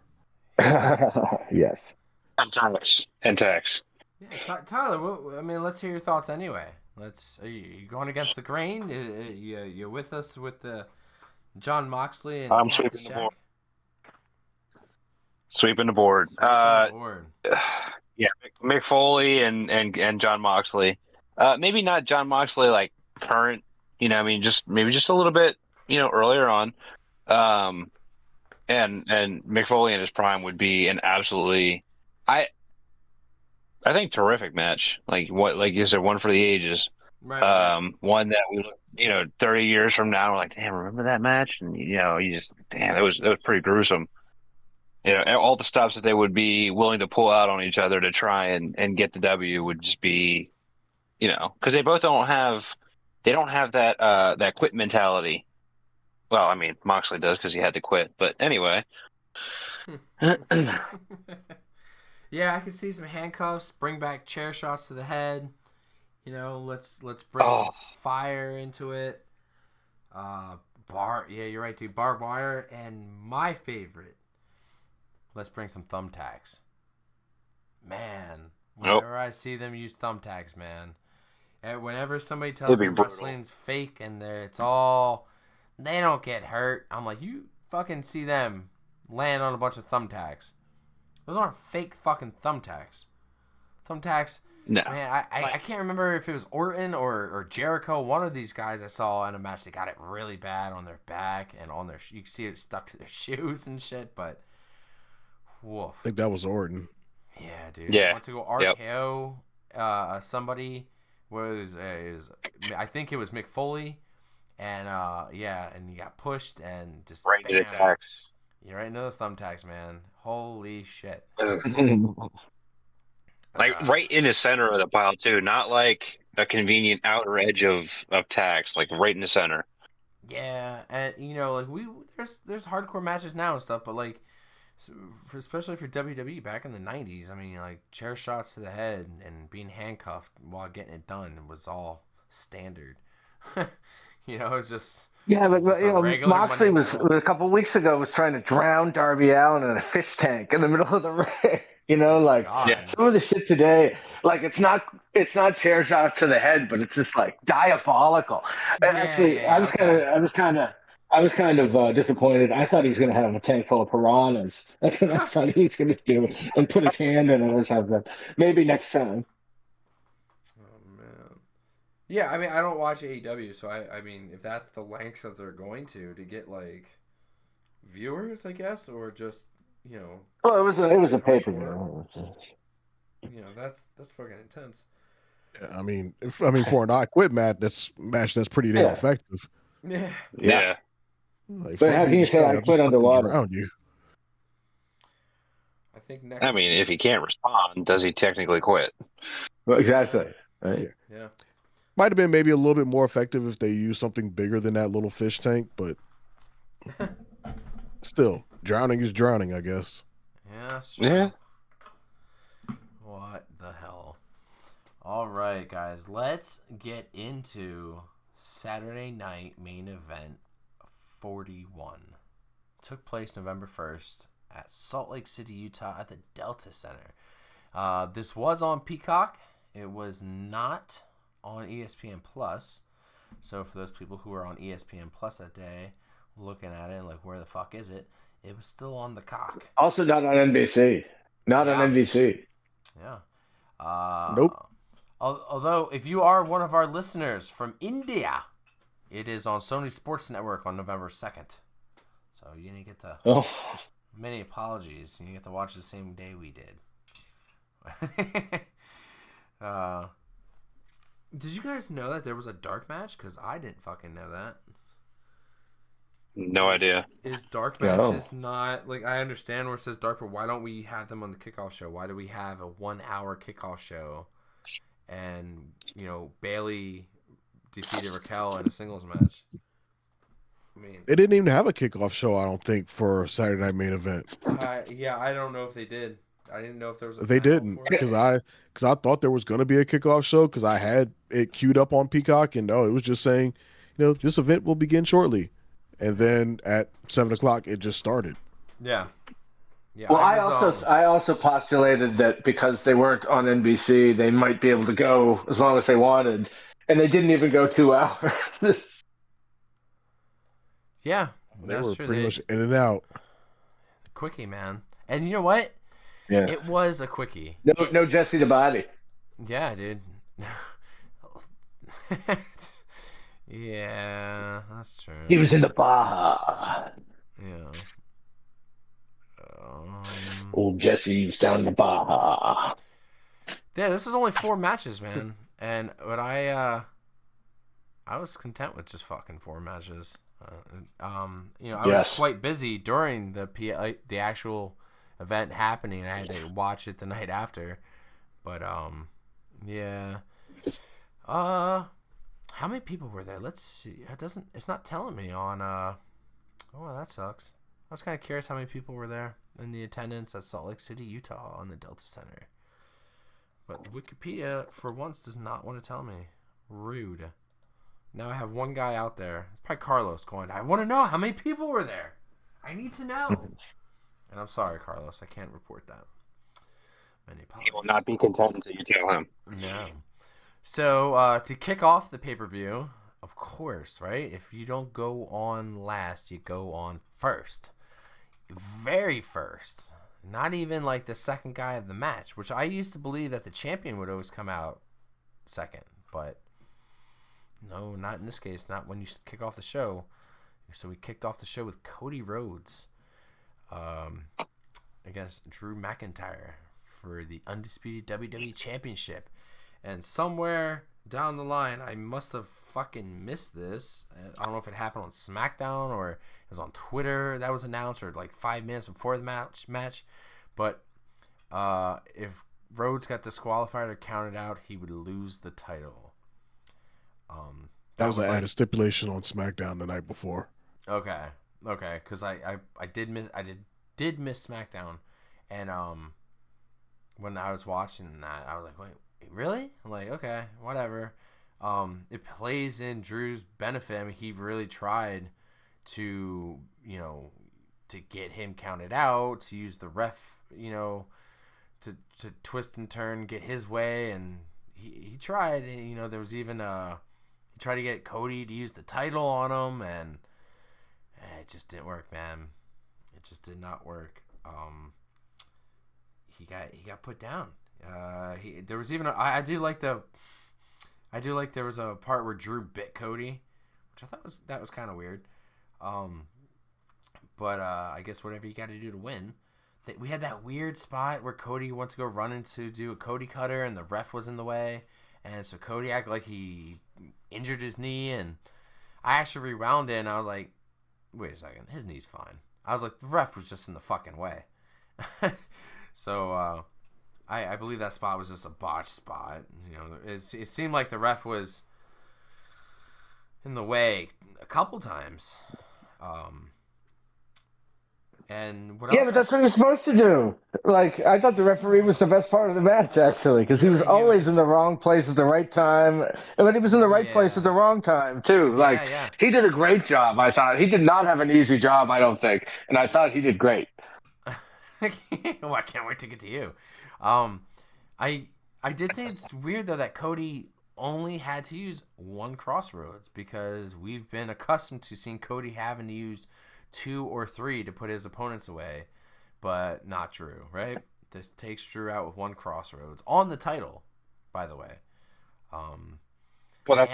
Yes. And tax. Yeah, Tyler. I mean, let's hear your thoughts anyway. Are you going against the grain? You with us with the John Moxley and I'm Cactus sweeping the Jack? board. Sweeping the board. Yeah, Mick Foley and John Moxley. Maybe not John Moxley like current. Maybe just a little bit. Earlier on. And Mick Foley in his prime would be an absolutely, I think, terrific match. Like you said, one for the ages. Right. One that we look, 30 years from now, we're like, damn, remember that match? And you just, damn, that was pretty gruesome. All the stops that they would be willing to pull out on each other to try and get the W would just be, because they both don't have that quit mentality. Well, I mean, Moxley does because he had to quit. But anyway. Yeah, I could see some handcuffs, bring back chair shots to the head. Let's bring some fire into it. Yeah, you're right, dude. Barbed wire, and my favorite. Let's bring some thumbtacks. Man, whenever I see them use thumbtacks, man, and whenever somebody tells me wrestling's fake and they don't get hurt, I'm like, you fucking see them land on a bunch of thumbtacks. Those aren't fake fucking thumbtacks. Thumbtacks, no. Man, I can't remember if it was Orton or Jericho. One of these guys I saw in a match, they got it really bad on their back and on their, you can see it stuck to their shoes and shit, but woof. I think that was Orton. Yeah, dude. Yeah. I went to go RKO somebody I think it was Mick Foley. And and you got pushed and just right into the tax. You're right into those thumbtacks, man. Holy shit! Like right in the center of the pile too, not like a convenient outer edge of tacks, like right in the center. Yeah, and there's hardcore matches now and stuff, but like, especially for WWE back in the '90s, I mean, like chair shots to the head and being handcuffed while getting it done was all standard. It's just but Moxley was a couple of weeks ago was trying to drown Darby Allin in a fish tank in the middle of the ring. Some of the shit today, like it's not chair shots to the head, but it's just like diabolical. I was kind of disappointed. I thought he was going to have a tank full of piranhas. That's what I thought he was going to do, and put his hand in it or something. Maybe next time. Yeah, I mean, I don't watch AEW, so I mean, if that's the lengths that they're going to get like viewers, I guess, or just Well, it was a pay-per-view. That's fucking intense. Yeah, I mean, for an I Quit match, that's pretty damn effective. Yeah. Like, but how can you say I quit underwater? Around you. I think next. I mean, if he can't respond, does he technically quit? Well, exactly. Right. Yeah. Might have been maybe a little bit more effective if they used something bigger than that little fish tank, but still, drowning is drowning, I guess. Yeah, that's true. Yeah. What the hell? All right, guys, let's get into Saturday Night Main Event 41. Took place November 1st at Salt Lake City, Utah at the Delta Center. This was on Peacock. It was not on ESPN Plus. So for those people who were on ESPN Plus that day, looking at it, like, where the fuck is it? It was still on the cock. Also not on NBC. Not on NBC. Yeah. Nope. Although, if you are one of our listeners from India, it is on Sony Sports Network on November 2nd. So you didn't get to... Oh. Many apologies. You get to watch the same day we did. Did you guys know that there was a dark match? Because I didn't fucking know that. No idea. Is dark matches not... Like, I understand where it says dark, but why don't we have them on the kickoff show? Why do we have a 1 hour kickoff show? And, you know, Bailey defeated Raquel in a singles match. I mean, they didn't even have a kickoff show, I don't think, for Saturday Night Main Event. Yeah, I don't know if they did. I didn't know if there was a They didn't, because I thought there was going to be a kickoff show because I had it queued up on Peacock, and no, it was just saying, you know, this event will begin shortly. And then at 7 o'clock, it just started. Yeah. Yeah. Well, I also postulated that because they weren't on NBC, they might be able to go as long as they wanted, and they didn't even go 2 hours. Yeah, they were pretty much in and out. Quickie, man. And you know what? Yeah, it was a quickie. No Jesse the Body. Yeah, dude. Yeah, that's true. He was in the Baja. Yeah. Old Jesse was down in the Baja. Yeah, this was only 4 matches, man. And what I was content with just fucking 4 matches. You know, I was quite busy during the actual event happening. I had to watch it the night after. But yeah. How many people were there? Let's see. It's not telling me on oh, that sucks. I was kind of curious how many people were there in the attendance at Salt Lake City, Utah on the Delta Center. But Wikipedia, for once, does not want to tell me. Rude. Now I have one guy out there. It's probably Carlos going, I want to know how many people were there. I need to know. And I'm sorry, Carlos. I can't report that. Many apologies. He will not be content until you tell him. No. So, to kick off the pay-per-view, of course, right? If you don't go on last, you go on first. Very first. Not even like the second guy of the match, which I used to believe that the champion would always come out second. But no, not in this case. Not when you kick off the show. So we kicked off the show with Cody Rhodes against Drew McIntyre for the undisputed WWE Championship. And somewhere down the line, I must have fucking missed this. I don't know if it happened on SmackDown or it was on Twitter that was announced, or like 5 minutes before the match. But if Rhodes got disqualified or counted out, he would lose the title. That was an added stipulation on SmackDown the night before. Okay, because I did miss SmackDown, and when I was watching that, I was like, wait, really? I'm like, okay, whatever. It plays in Drew's benefit. I mean, he really tried to, you know, to get him counted out, to use the ref, you know, to twist and turn, get his way, and he tried. You know, there was even he tried to get Cody to use the title on him, and it just didn't work, man. It just did not work. He got put down. There was even I do like there was a part where Drew bit Cody, which I thought was kind of weird. But I guess whatever you got to do to win. We had that weird spot where Cody went to go run to do a Cody cutter, and the ref was in the way, and so Cody acted like he injured his knee, and I actually rewound it, and I was like, wait a second, his knee's fine. I was like, the ref was just in the fucking way. So I believe that spot was just a botched spot. You know, it seemed like the ref was in the way a couple times. And what else? Yeah, but that's what you're supposed to do. Like, I thought the referee was the best part of the match, actually, because he was always in the wrong place at the right time. And then he was in the right place at the wrong time, too. Like, he did a great job, I thought. He did not have an easy job, I don't think. And I thought he did great. Well, I can't wait to get to you. I did think it's weird, though, that Cody only had to use one crossroads because we've been accustomed to seeing Cody having to use 2 or 3 to put his opponents away, but not Drew, right? This takes Drew out with one crossroads on the title, by the way. Well,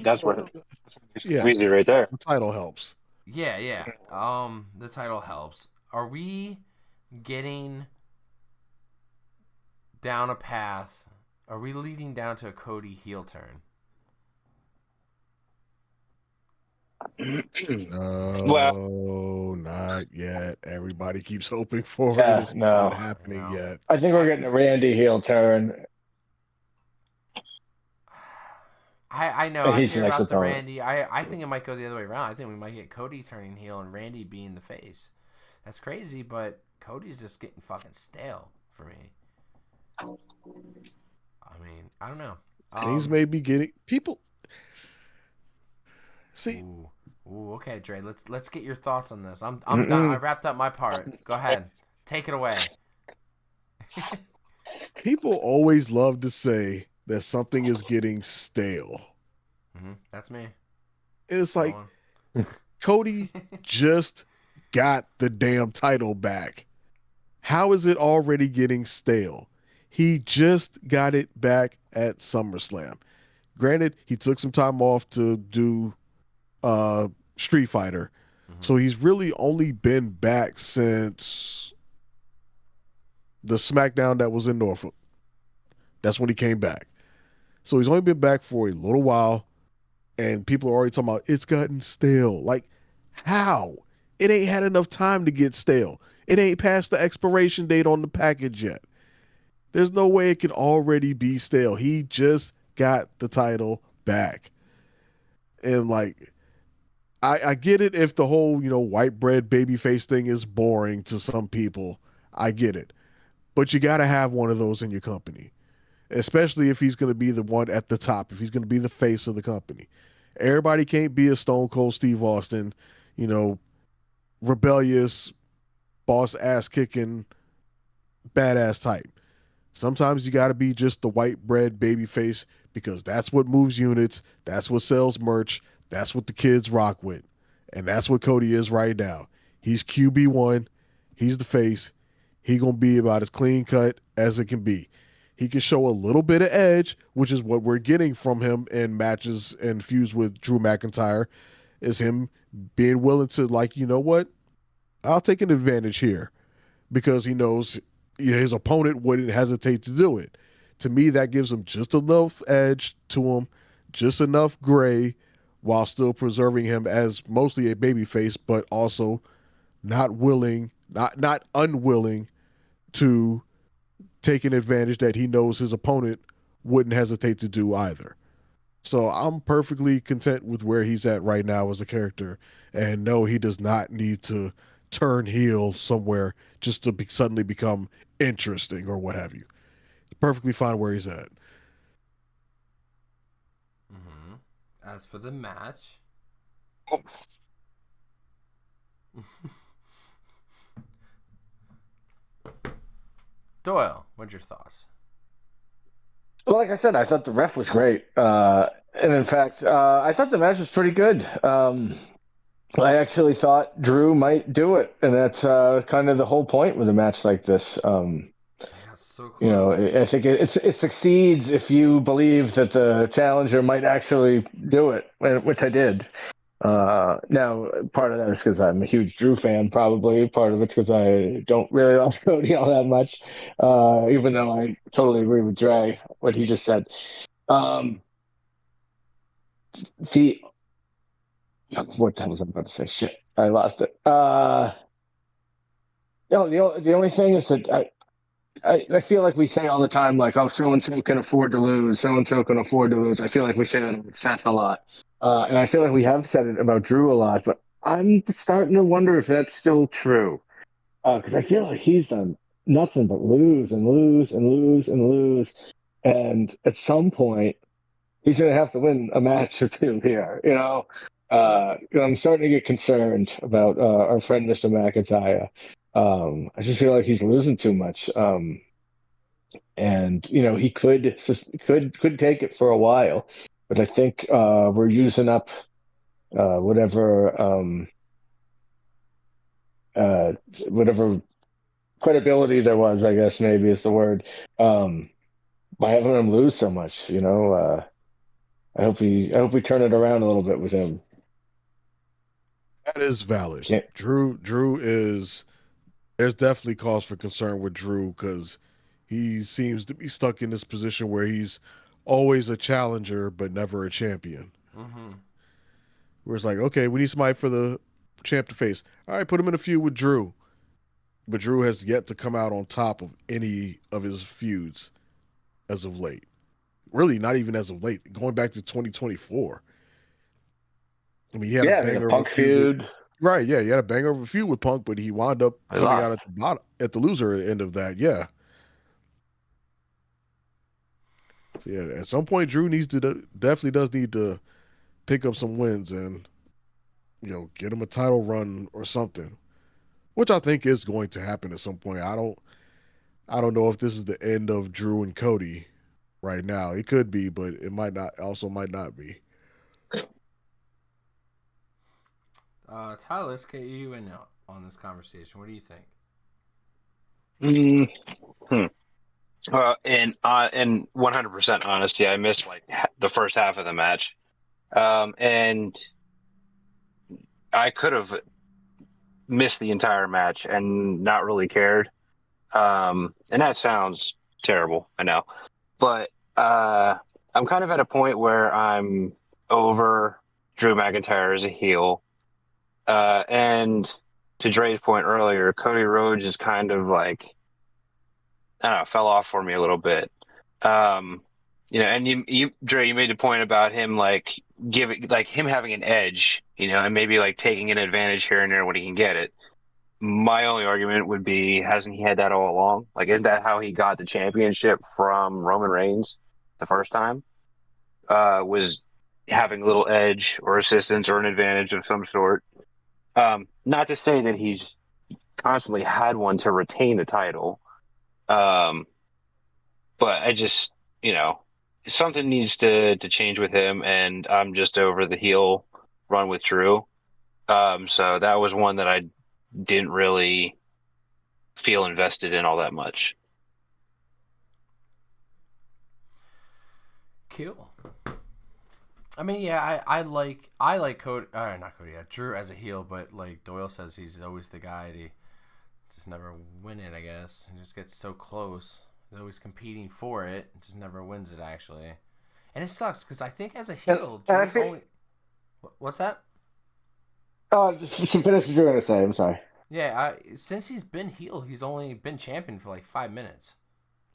that's what it's Yeah, easy right there. the title helps. Yeah. The title helps. Are we getting down a path? Are we leading down to a Cody heel turn? No, not yet. Everybody keeps hoping for it. Yeah, It's not no. happening yet. I think we're getting a Randy heel turn. I know. And I he's hear the next about the opponent. Randy. I think it might go the other way around. I think we might get Cody turning heel and Randy being the face. That's crazy, but Cody's just getting fucking stale for me. I mean, I don't know. Things may be getting people. See, Ooh, okay, Dre. Let's get your thoughts on this. I'm done. I wrapped up my part. Go ahead, take it away. people always love to say that something is getting stale. That's me. It's like Cody just got the damn title back. How is it already getting stale? He just got it back at SummerSlam. Granted, he took some time off to do Street Fighter. So he's really only been back since the SmackDown that was in Norfolk. That's when he came back. So he's only been back for a little while, and people are already talking about it's gotten stale. Like, how? It ain't had enough time to get stale. It ain't past the expiration date on the package yet. There's no way it could already be stale. He just got the title back. And like, I get it if the whole, white bread babyface thing is boring to some people. I get it. But you got to have one of those in your company, especially if he's going to be the one at the top, if he's going to be the face of the company. Everybody can't be a Stone Cold Steve Austin, rebellious, boss ass kicking, badass type. Sometimes you got to be just the white bread babyface because that's what moves units, that's what sells merch, that's what the kids rock with. And that's what Cody is right now. He's QB1, he's the face. He going to be about as clean cut as it can be. He can show a little bit of edge, which is what we're getting from him in matches and feuds with Drew McIntyre, is him being willing to, like, you know what? I'll take an advantage here because he knows his opponent wouldn't hesitate to do it. To me, that gives him just enough edge to him, just enough gray, while still preserving him as mostly a babyface, but also not unwilling to take an advantage that he knows his opponent wouldn't hesitate to do either. So I'm perfectly content with where he's at right now as a character. And no, he does not need to turn heel somewhere just to suddenly become interesting or what have you. Perfectly fine where he's at. As for the match, Doyle, what's your thoughts? Well, like I said, I thought the ref was great. And in fact, I thought the match was pretty good. I actually thought Drew might do it. And that's kind of the whole point with a match like this. So close. I think it succeeds if you believe that the challenger might actually do it, which I did. Now, part of that is because I'm a huge Drew fan, probably. Part of it's because I don't really love Cody all that much, even though I totally agree with Dre, what he just said. What the hell was I about to say? Shit, I lost it. The only thing is that I feel like we say all the time, like, oh, so-and-so can afford to lose, so-and-so can afford to lose. I feel like we say that about Seth a lot. And I feel like we have said it about Drew a lot, but I'm starting to wonder if that's still true. Because I feel like he's done nothing but lose and lose and lose and lose. And at some point, he's going to have to win a match or two here, I'm starting to get concerned about our friend Mr. McIntyre. I just feel like he's losing too much. and he could take it for a while, but I think we're using up whatever whatever credibility there was, I guess maybe is the word, by having him lose so much. I hope we turn it around a little bit with him. That is valid. Yeah. Drew is. There's definitely cause for concern with Drew because he seems to be stuck in this position where he's always a challenger but never a champion. Mm-hmm. Where it's like, okay, we need somebody for the champ to face. All right, put him in a feud with Drew. But Drew has yet to come out on top of any of his feuds as of late. Really, not even as of late. Going back to 2024. I mean, he had a banger the Punk feud. Right, yeah, he had a banger of a feud with Punk, but he wound up coming out at the bottom, at the loser end of that. Yeah. So yeah, at some point, Drew definitely does need to pick up some wins and get him a title run or something, which I think is going to happen at some point. I don't know if this is the end of Drew and Cody right now. It could be, but it might not. Also, might not be. Tyler, let's get you in on this conversation. What do you think? In 100% honesty, I missed like the first half of the match, and I could have missed the entire match and not really cared. And that sounds terrible, I know, but I'm kind of at a point where I'm over Drew McIntyre as a heel. And to Dre's point earlier, Cody Rhodes is kind of like, I don't know, fell off for me a little bit. And Dre, you made the point about him like him having an edge, and maybe like taking an advantage here and there when he can get it. My only argument would be, hasn't he had that all along? Like, isn't that how he got the championship from Roman Reigns the first time? Was having a little edge or assistance or an advantage of some sort. Not to say that he's constantly had one to retain the title. But I just, something needs to change with him, and I'm just over the heel run with Drew. So that was one that I didn't really feel invested in all that much. Cool. I mean, yeah, I like Cody, not Cody, Drew as a heel, but like Doyle says, he's always the guy to just never win it, I guess. He just gets so close. He's always competing for it, just never wins it, actually. And it sucks, because I think as a heel, Drew's only... What's that? Just finish what you were going to say, I'm sorry. Yeah, since he's been heel, he's only been champion for like 5 minutes.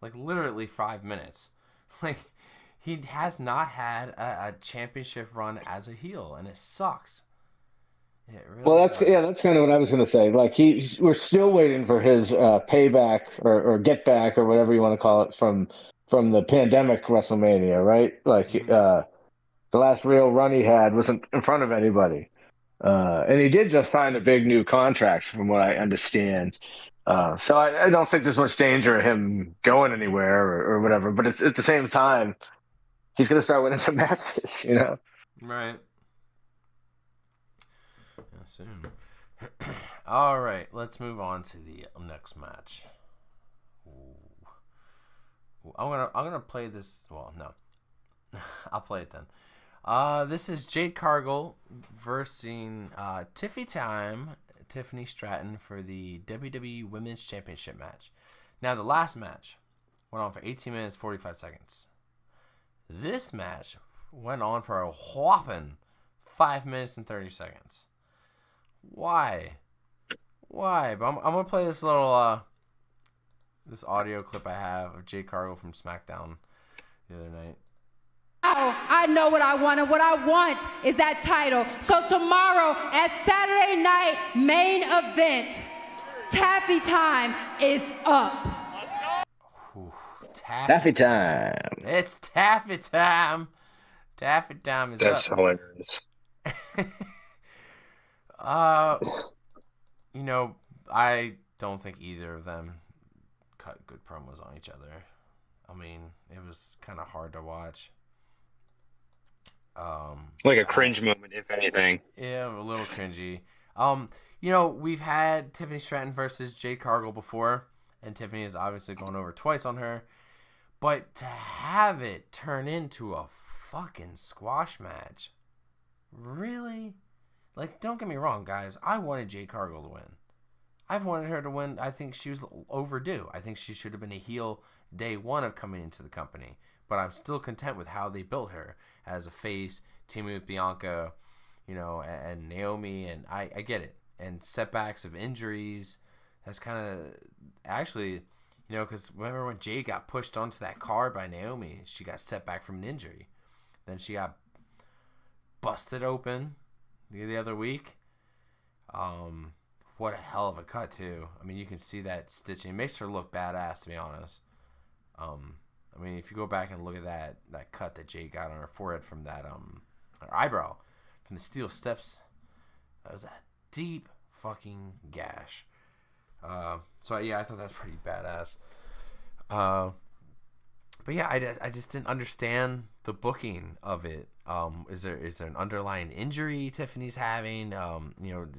Like, literally 5 minutes. Like... He has not had a championship run as a heel, and it sucks. It really that's kind of what I was going to say. Like we're still waiting for his payback or get back or whatever you want to call it from the pandemic WrestleMania, right? Like the last real run he had wasn't in front of anybody, and he did just sign a big new contract, from what I understand. So I don't think there's much danger of him going anywhere or whatever. But it's at the same time, he's going to start winning some matches, Right. Yeah, soon. All right, let's move on to the next match. Ooh. I'm gonna play this. Well, no, I'll play it then. This is Jade Cargill versus Tiffany Stratton for the WWE Women's Championship match. Now, the last match went on for 18 minutes 45 seconds. This match went on for a whopping 5 minutes and 30 seconds. Why? But I'm gonna play this little this audio clip I have of Jade Cargill from SmackDown the other night. I know what I want, and what I want is that title. So tomorrow at Saturday Night Main Event, Taffy Time is up. Taffy time. It's Taffy time. Taffy time is That's up. hilarious. I don't think either of them cut good promos on each other. I mean, it was kind of hard to watch. Like a cringe moment, if anything. Yeah, a little cringy. We've had Tiffany Stratton versus Jade Cargill before, and Tiffany has obviously gone over twice on her. But to have it turn into a fucking squash match, really? Like, don't get me wrong, guys. I wanted Jade Cargill to win. I've wanted her to win. I think she was overdue. I think she should have been a heel day one of coming into the company. But I'm still content with how they built her as a face, teaming with Bianca, and Naomi. And I get it. And setbacks of injuries. That's kind of actually, because remember when Jade got pushed onto that car by Naomi, she got set back from an injury. Then she got busted open the other week. What a hell of a cut, too. I mean, you can see that stitching. It makes her look badass, to be honest. I mean, if you go back and look at that cut that Jade got on her forehead from that her eyebrow, from the steel steps, that was a deep fucking gash. So yeah, I thought that was pretty badass. But yeah, I just didn't understand the booking of it. Is there an underlying injury Tiffany's having? And you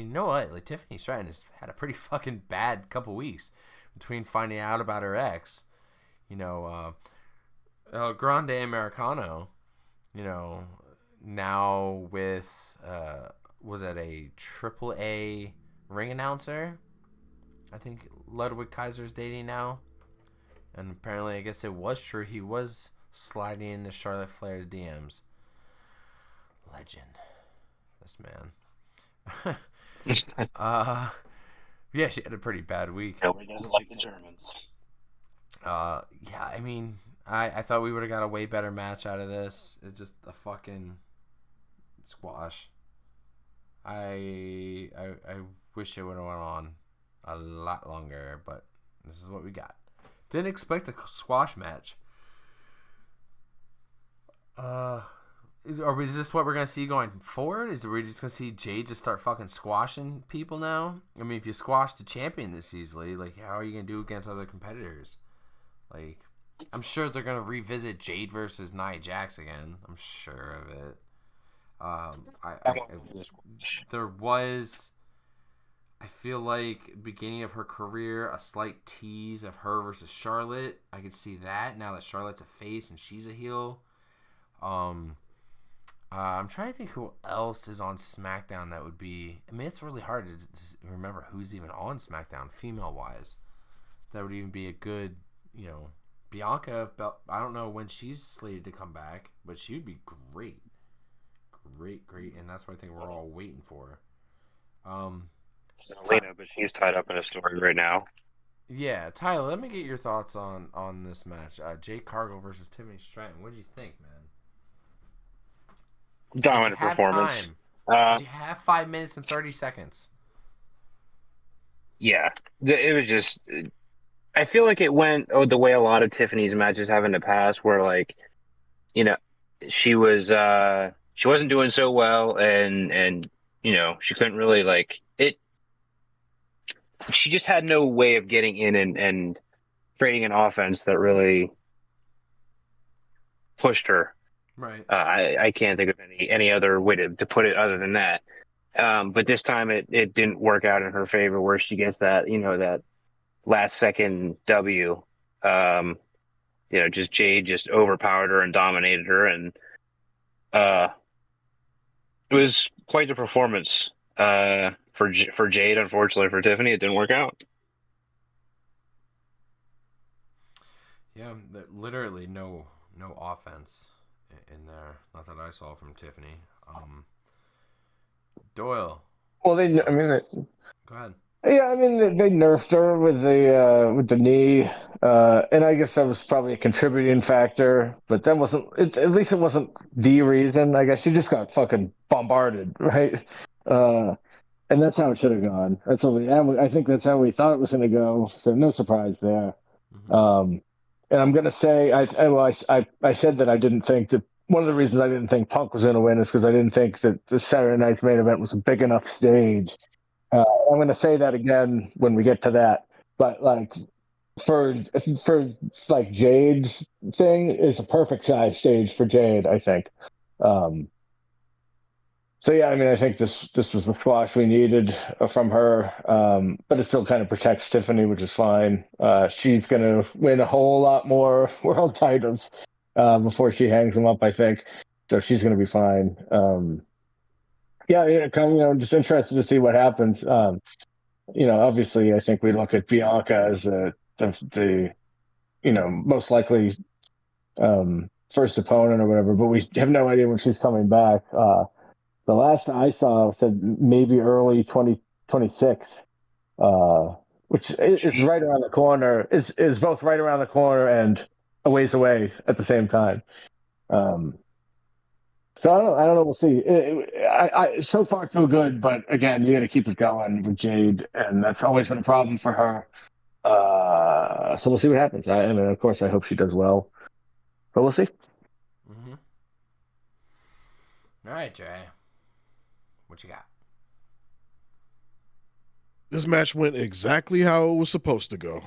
know what? Like, Tiffany Stratton has had a pretty fucking bad couple weeks between finding out about her ex, Grande Americano, now with was it a AAA ring announcer? I think Ludwig Kaiser's dating now. And apparently, I guess it was true. He was sliding into Charlotte Flair's DMs. Legend. This man. Yeah, she had a pretty bad week. Nobody doesn't like the Germans. Yeah, I mean, I thought we would have got a way better match out of this. It's just a fucking squash. I wish it would have went on a lot longer, but this is what we got. Didn't expect a squash match. Is this what we're going to see going forward? Is we just going to see Jade just start fucking squashing people now? I mean, if you squash the champion this easily, like, how are you going to do against other competitors? Like, I'm sure they're going to revisit Jade versus Nia Jax again. I'm sure of it. There was, I feel like, beginning of her career, a slight tease of her versus Charlotte. I could see that now that Charlotte's a face and she's a heel. I'm trying to think who else is on SmackDown that would be. I mean, it's really hard to remember who's even on SmackDown, female-wise. That would even be a good, Bianca. I don't know when she's slated to come back, but she would be great. Great, and that's what I think we're all waiting for. Selena, but she's tied up in a story right now. Yeah, Tyler, let me get your thoughts on this match. Jade Cargill versus Tiffany Stratton. What did you think, man? Dominant performance. Did you have 5 minutes and 30 seconds? Yeah, it was just. I feel like it went the way a lot of Tiffany's matches have in the past, where she wasn't doing so well, and she couldn't really it. She just had no way of getting in and creating an offense that really pushed her. Right. I can't think of any other way to put it other than that. But this time it didn't work out in her favor, where she gets that that last second W. Just Jade just overpowered her and dominated her, and it was quite the performance for Jade. Unfortunately for Tiffany, it didn't work out. Yeah, literally no offense in there. Not that I saw from Tiffany. Doyle. Well, go ahead. Yeah, I mean, they nerfed her with the knee, and I guess that was probably a contributing factor. But that wasn't. At least it wasn't the reason. I guess she just got fucking bombarded, right? And that's how it should have gone. I think that's how we thought it was going to go. So no surprise there. Mm-hmm. And I'm going to say, I said that I didn't think that one of the reasons I didn't think Punk was going to win is because I didn't think that the Saturday Night's main event was a big enough stage. I'm going to say that again when we get to that. But for like Jade's thing is a perfect size stage for Jade, I think. So yeah, I mean, I think this was the squash we needed from her, but it still kind of protects Tiffany, which is fine. She's gonna win a whole lot more world titles before she hangs them up, I think. So she's gonna be fine. Yeah, kind of, just interested to see what happens. Obviously, I think we look at Bianca as the most likely first opponent or whatever, but we have no idea when she's coming back. The last I saw said maybe early 2026, which is right around the corner. Is both right around the corner and a ways away at the same time. So I don't know. We'll see. So far so good, but again, you got to keep it going with Jade, and that's always been a problem for her. So we'll see what happens. I mean, of course, I hope she does well, but we'll see. Mm-hmm. All right, Jay. What you got? This match went exactly how it was supposed to go.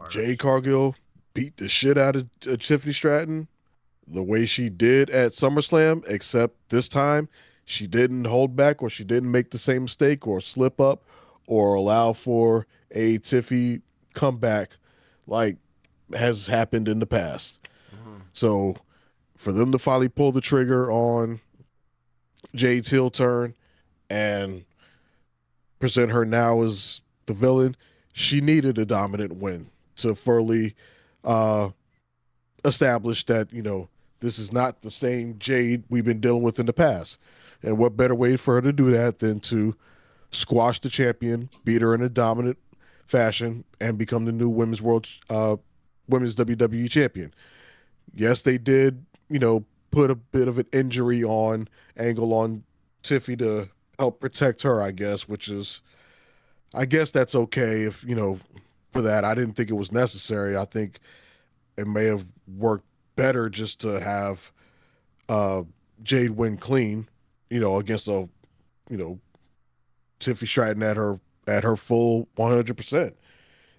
Jade Cargill beat the shit out of Tiffany Stratton the way she did at SummerSlam, except this time she didn't hold back, or she didn't make the same mistake or slip up or allow for a Tiffy comeback like has happened in the past. Mm-hmm. So for them to finally pull the trigger on Jade's heel turn and present her now as the villain, she needed a dominant win to fully establish that, this is not the same Jade we've been dealing with in the past. And what better way for her to do that than to squash the champion, beat her in a dominant fashion, and become the new women's WWE champion. Yes, they did, put a bit of an injury angle on Tiffy to help protect her, I guess, I guess that's okay if, for that. I didn't think it was necessary. I think it may have worked better just to have Jade win clean, against a, Tiffy Stratton at her full 100%.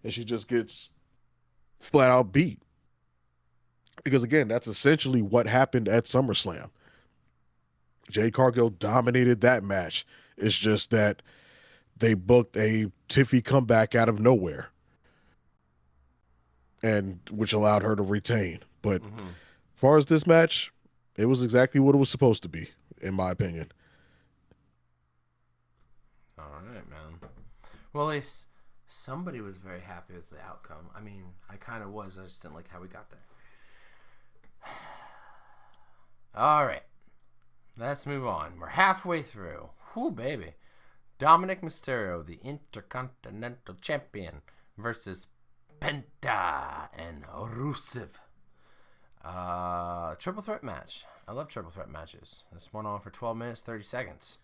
And she just gets flat out beat. Because again, that's essentially what happened at SummerSlam. Jade Cargill dominated that match. It's just that they booked a Tiffy comeback out of nowhere, and which allowed her to retain. But as far as this match, it was exactly what it was supposed to be, in my opinion. All right, man. Well, at least somebody was very happy with the outcome. I mean, I kind of was. I just didn't like how we got there. All right. Let's move on. We're halfway through. Whew, baby. Dominic Mysterio, the Intercontinental Champion, versus Penta and Rusev. Triple threat match. I love triple threat matches. This went on for 12 minutes, 30 seconds.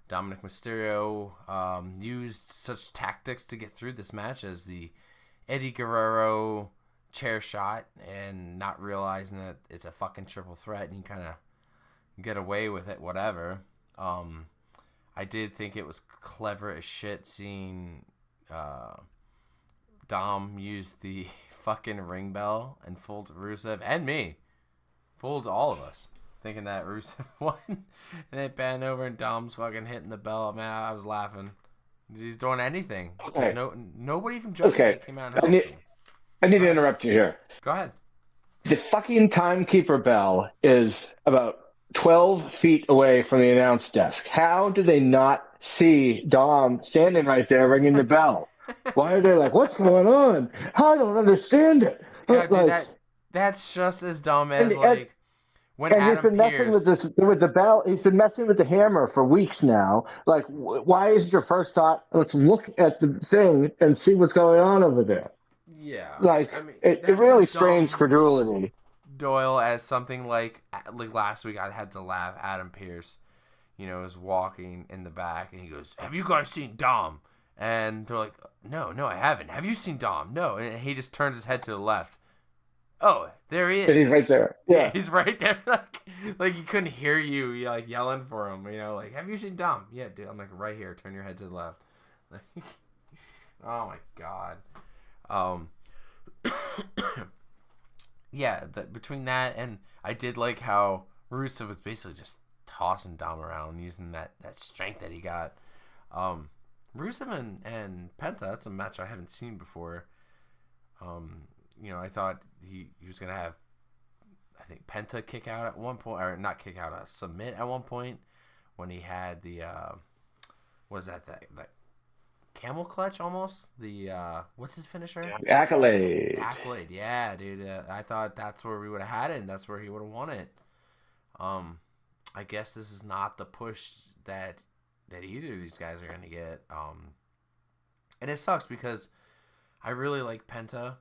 Dominic Mysterio used such tactics to get through this match as the Eddie Guerrero chair shot, and not realizing that it's a fucking triple threat and you kind of get away with it, whatever. I did think it was clever as shit seeing Dom use the fucking ring bell and fooled Rusev and me. Fooled all of us. Thinking that Rusev won. And they pan over and Dom's fucking hitting the bell. Man, I was laughing. He's doing anything. Okay. Nobody from Judgment came out and helped him. I need to interrupt you here. Go ahead. The fucking timekeeper bell is about 12 feet away from the announce desk. How do they not see Dom standing right there ringing the bell? Why are they like, what's going on? I don't understand it. Yeah, dude, that's just as dumb as when Adam he's been Pearce... messing with the bell. He's been messing with the hammer for weeks now. Like, why is your first thought, let's look at the thing and see what's going on over there? Yeah. Like, I mean, it really strains credulity. Doyle as something like last week I had to laugh. Adam Pearce, is walking in the back and he goes, "Have you guys seen Dom?" And they're like, No, I haven't. Have you seen Dom? No. And he just turns his head to the left. Oh, there he is. And he's right there. Yeah, he's right there. Like he couldn't hear you, yelling for him. Have you seen Dom? Yeah, dude. I'm like, right here. Turn your head to the left. Oh my god. Yeah, between that and I did like how Rusev was basically just tossing Dom around using that strength that he got. Rusev and Penta, that's a match I haven't seen before. I thought he was gonna have, I think, Penta kick out at one point, or not kick out, submit at one point when he had the that camel clutch almost, the what's his finisher? Accolade. Accolade, yeah, dude. I thought that's where we would have had it, and that's where he would have won it. I guess this is not the push that either of these guys are gonna get. And it sucks because I really like Penta,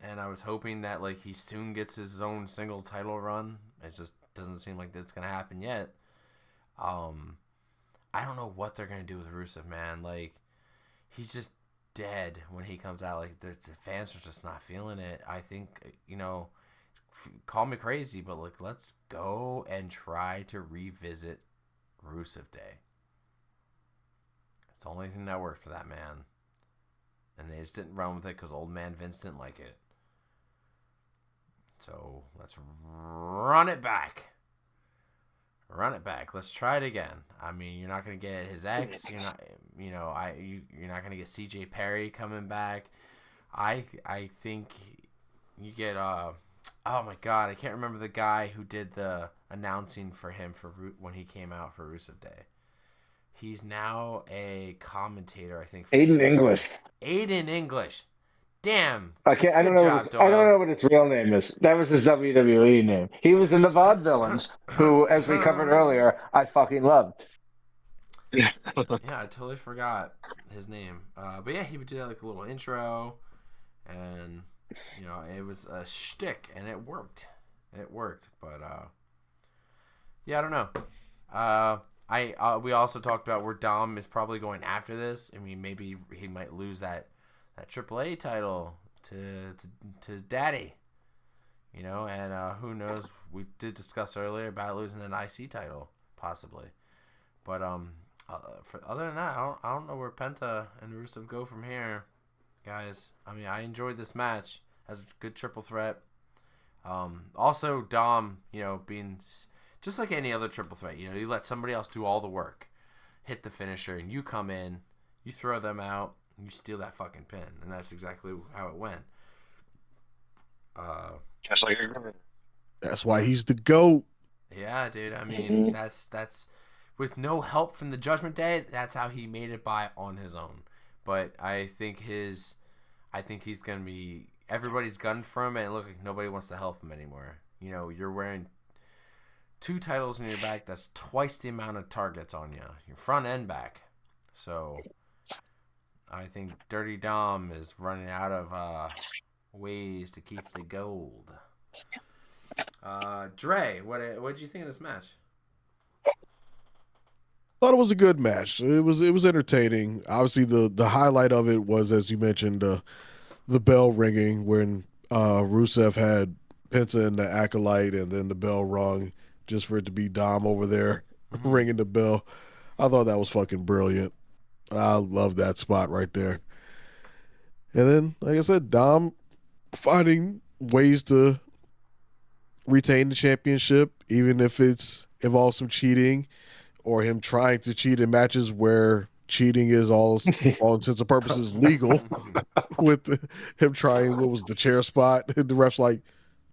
and I was hoping that like he soon gets his own single title run. It just doesn't seem like that's gonna happen yet. I don't know what they're gonna do with Rusev, man. Like, he's just dead when he comes out. Like, the fans are just not feeling it. I think, call me crazy, but like, let's go and try to revisit Rusev Day. It's the only thing that worked for that man. And they just didn't run with it because old man Vince didn't like it. So let's run it back. Run it back. Let's try it again. I mean, you're not gonna get his ex. You're not. You're not gonna get CJ Perry coming back. I think you get. Oh my God, I can't remember the guy who did the announcing for him when he came out for Rusev Day. He's now a commentator, I think. Aiden English. Aiden English. Damn. I don't know what his real name is. That was his WWE name. He was in the Vaudevillains, who, as we covered earlier, I fucking loved. Yeah, I totally forgot his name. But yeah, he would do that like a little intro, and it was a shtick, and it worked. It worked, but yeah, I don't know. We also talked about where Dom is probably going after this. I mean, maybe he might lose that AAA title to Daddy, and who knows? We did discuss earlier about losing an IC title possibly, but other than that, I don't know where Penta and Rusev go from here, guys. I mean, I enjoyed this match as a good triple threat. Also Dom, being just like any other triple threat, you let somebody else do all the work, hit the finisher, and you come in, you throw them out, and you steal that fucking pin, and that's exactly how it went. Just like that's why he's the GOAT. Yeah, dude. I mean, that's with no help from the Judgment Day. That's how he made it by on his own. But I think he's gonna be everybody's gunning for him, and it looks like nobody wants to help him anymore. You're wearing 2 titles on your back. That's twice the amount of targets on you, your front and back. So I think Dirty Dom is running out of ways to keep the gold. Dre, what did you think of this match? Thought it was a good match. It was entertaining. Obviously, the highlight of it was, as you mentioned, the bell ringing when Rusev had Penta in the Acolyte, and then the bell rung just for it to be Dom over there ringing the bell. I thought that was fucking brilliant. I love that spot right there. And then, like I said, Dom finding ways to retain the championship, even if it's involves some cheating or him trying to cheat in matches where cheating is all intents and purposes legal. With him trying, what was the chair spot? The ref's like,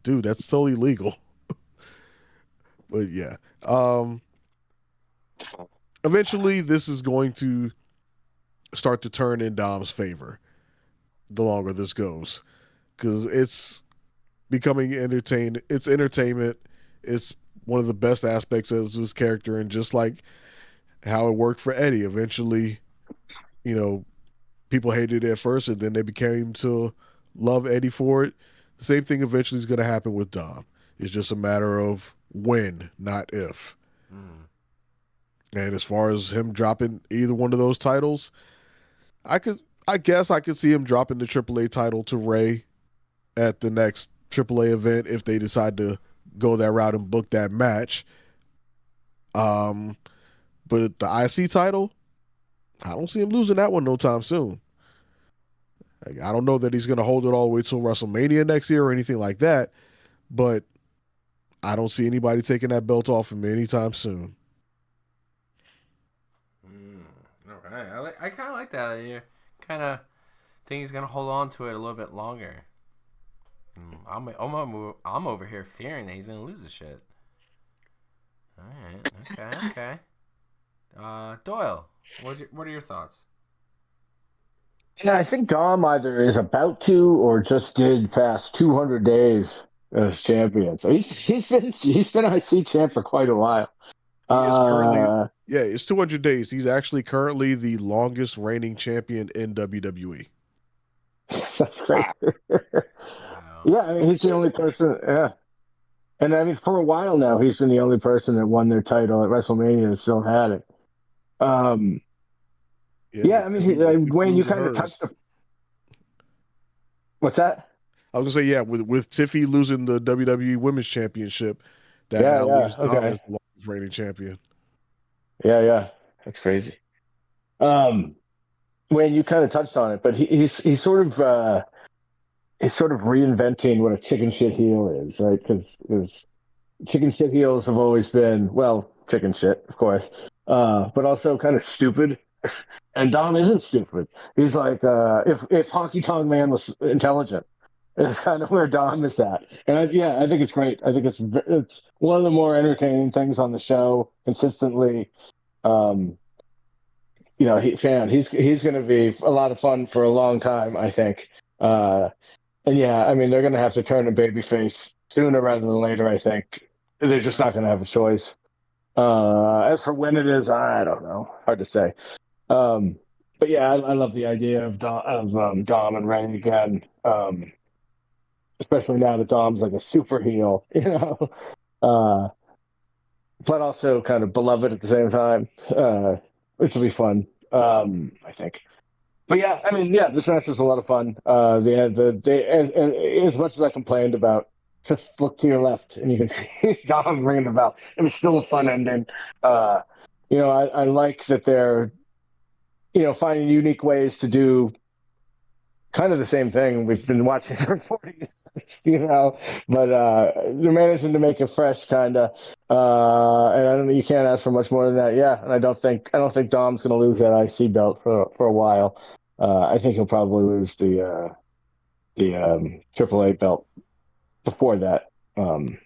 dude, that's totally legal. But yeah. Eventually, this is going to start to turn in Dom's favor the longer this goes, because it's becoming entertainment. It's entertainment. It's one of the best aspects of his character, and just like how it worked for Eddie, eventually, people hated it at first, and then they became to love Eddie for it. The same thing eventually is going to happen with Dom. It's just a matter of when, not if. And as far as him dropping either one of those titles, I guess I could see him dropping the AAA title to Ray at the next AAA event if they decide to go that route and book that match. But the IC title, I don't see him losing that one no time soon. Like, I don't know that he's going to hold it all the way till WrestleMania next year or anything like that, but I don't see anybody taking that belt off him anytime soon. All right, I kind of like that. You kind of think he's going to hold on to it a little bit longer. I'm over here fearing that he's going to lose the shit. All right, okay. Doyle, what are your thoughts? Yeah, I think Dom either is about to or just did past 200 days as champion. So he's been IC champ for quite a while. He is currently, it's 200 days. He's actually currently the longest reigning champion in WWE. That's great. Wow. Yeah, I mean, he's the only person. Yeah, and I mean, for a while now, he's been the only person that won their title at WrestleMania and still had it. Yeah, I mean, Wayne, you kind of touched. What's that? I was gonna say, yeah, with Tiffy losing the WWE Women's Championship, that now leaves Dom as the longest reigning champion. Yeah, that's crazy. Wayne, you kind of touched on it, but he's sort of reinventing what a chicken shit heel is, right? Because chicken shit heels have always been, well, chicken shit, of course, but also kind of stupid. And Dom isn't stupid. He's like, if Honky Tonk Man was intelligent, it's kind of where Dom is at. And I think it's great. I think it's one of the more entertaining things on the show consistently. He's going to be a lot of fun for a long time, I think. And yeah, I mean, they're going to have to turn a babyface sooner rather than later, I think. They're just not going to have a choice. As for when it is, I don't know. Hard to say. But yeah, I love the idea of Dom and Ray again, especially now that Dom's like a super heel, but also kind of beloved at the same time, which will be fun, I think. But yeah, I mean, yeah, this match was a lot of fun. And as much as I complained about, just look to your left and you can see Dom ringing the bell. It was still a fun ending. I like that they're finding unique ways to do kind of the same thing we've been watching for 40 years, but they're managing to make it fresh, kind of. And I don't know, you can't ask for much more than that. Yeah, and I don't think Dom's going to lose that IC belt for a while. I think he'll probably lose the AAA belt before that. And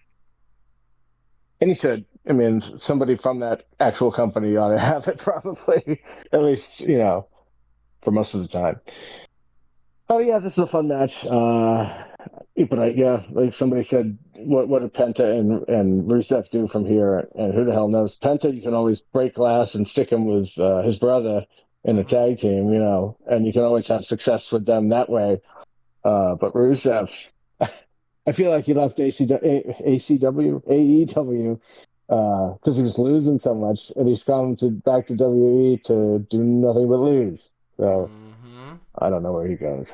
he should. I mean, somebody from that actual company ought to have it, probably, at least, for most of the time. Oh yeah, this is a fun match. But like somebody said, what did Penta and Rusev do from here? And who the hell knows? Penta, you can always break glass and stick him with his brother in a tag team, and you can always have success with them that way. But Rusev, I feel like he left AEW because he was losing so much, and he's gone back to WWE to do nothing but lose. So I don't know where he goes.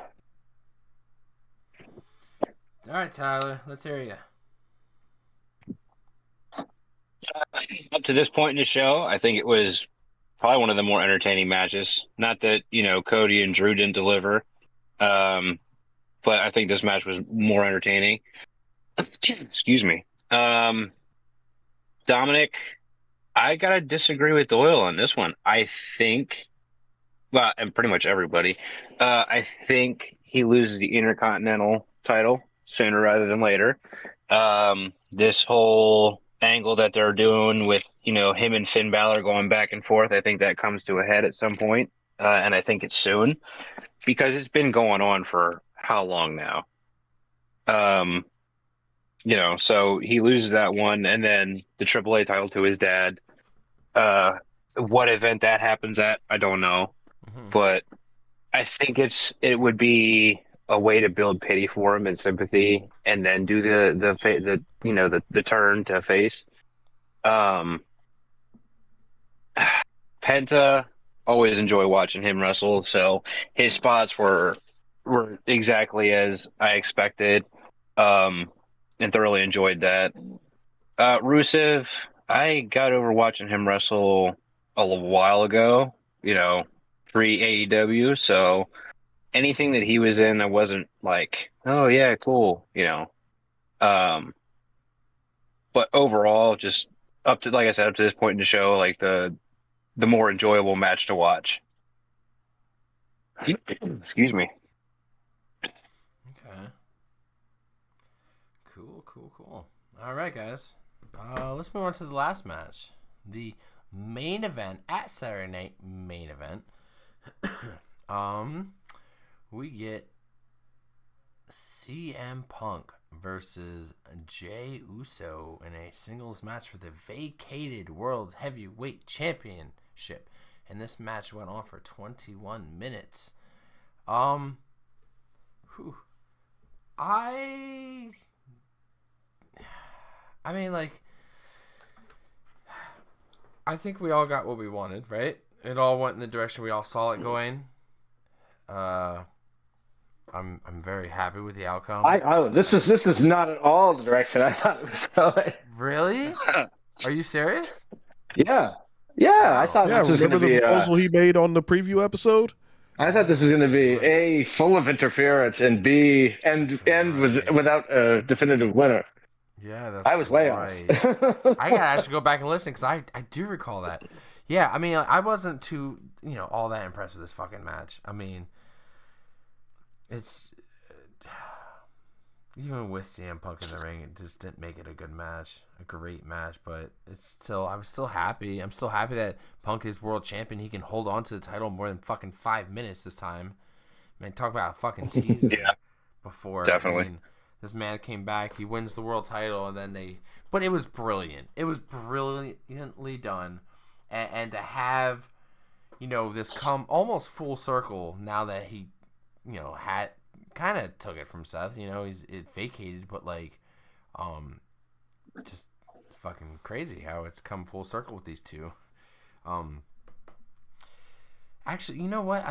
All right, Tyler, let's hear you. Up to this point in the show, I think it was probably one of the more entertaining matches. Not that, Cody and Drew didn't deliver, but I think this match was more entertaining. Excuse me. Dominic, I got to disagree with Doyle on this one. I think, well, and pretty much everybody, I think he loses the Intercontinental title sooner rather than later. This whole angle that they're doing with, him and Finn Balor going back and forth, I think that comes to a head at some point, and I think it's soon, because it's been going on for how long now? So he loses that one, and then the AAA title to his dad. What event that happens at, I don't know, but I think it would be a way to build pity for him and sympathy, and then do the turn to face. Penta, always enjoy watching him wrestle, so his spots were exactly as I expected, and thoroughly enjoyed that. Rusev, I got over watching him wrestle a little while ago, pre AEW, so anything that he was in, I wasn't like, oh yeah, cool, you know. But overall, just up to, like I said, up to this point in the show, like the more enjoyable match to watch. Excuse me. Okay. Cool. All right, guys. Let's move on to the last match. The main event at Saturday Night Main Event. We get CM Punk versus Jey Uso in a singles match for the vacated World Heavyweight Championship. And this match went on for 21 minutes. I mean, like, I think we all got what we wanted, right? It all went in the direction we all saw it going. I'm very happy with the outcome. This is not at all the direction I thought it was going. Really? Are you serious? Yeah. I thought this was going remember to be the proposal he made on the preview episode? I thought this was going to be A, full of interference, and B, end without a definitive winner. Yeah, that's I was way off. I gotta actually go back and listen because I do recall that. Yeah, I mean, I wasn't too all that impressed with this fucking match. I mean, it's even with CM Punk in the ring, it just didn't make it a good match, a great match. But I was still happy. I'm still happy that Punk is world champion. He can hold on to the title more than fucking 5 minutes this time. Man, talk about a fucking teaser. Yeah, before definitely. I mean, this man came back, he wins the world title, and then but it was brilliant. It was brilliantly done, and to have, this come almost full circle now that he, had kind of took it from Seth. It vacated, but just fucking crazy how it's come full circle with these two. Actually, you know what?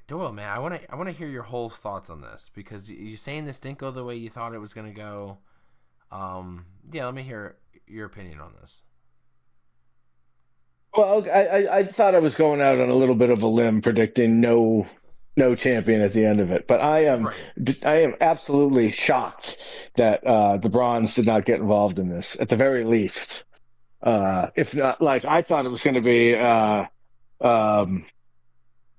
Doyle, man, I want to hear your whole thoughts on this because you're saying this didn't go the way you thought it was going to go. Yeah, let me hear your opinion on this. Well, I thought I was going out on a little bit of a limb predicting no champion at the end of it, but I am absolutely shocked that the Bronze did not get involved in this at the very least. If not, I thought it was going to be a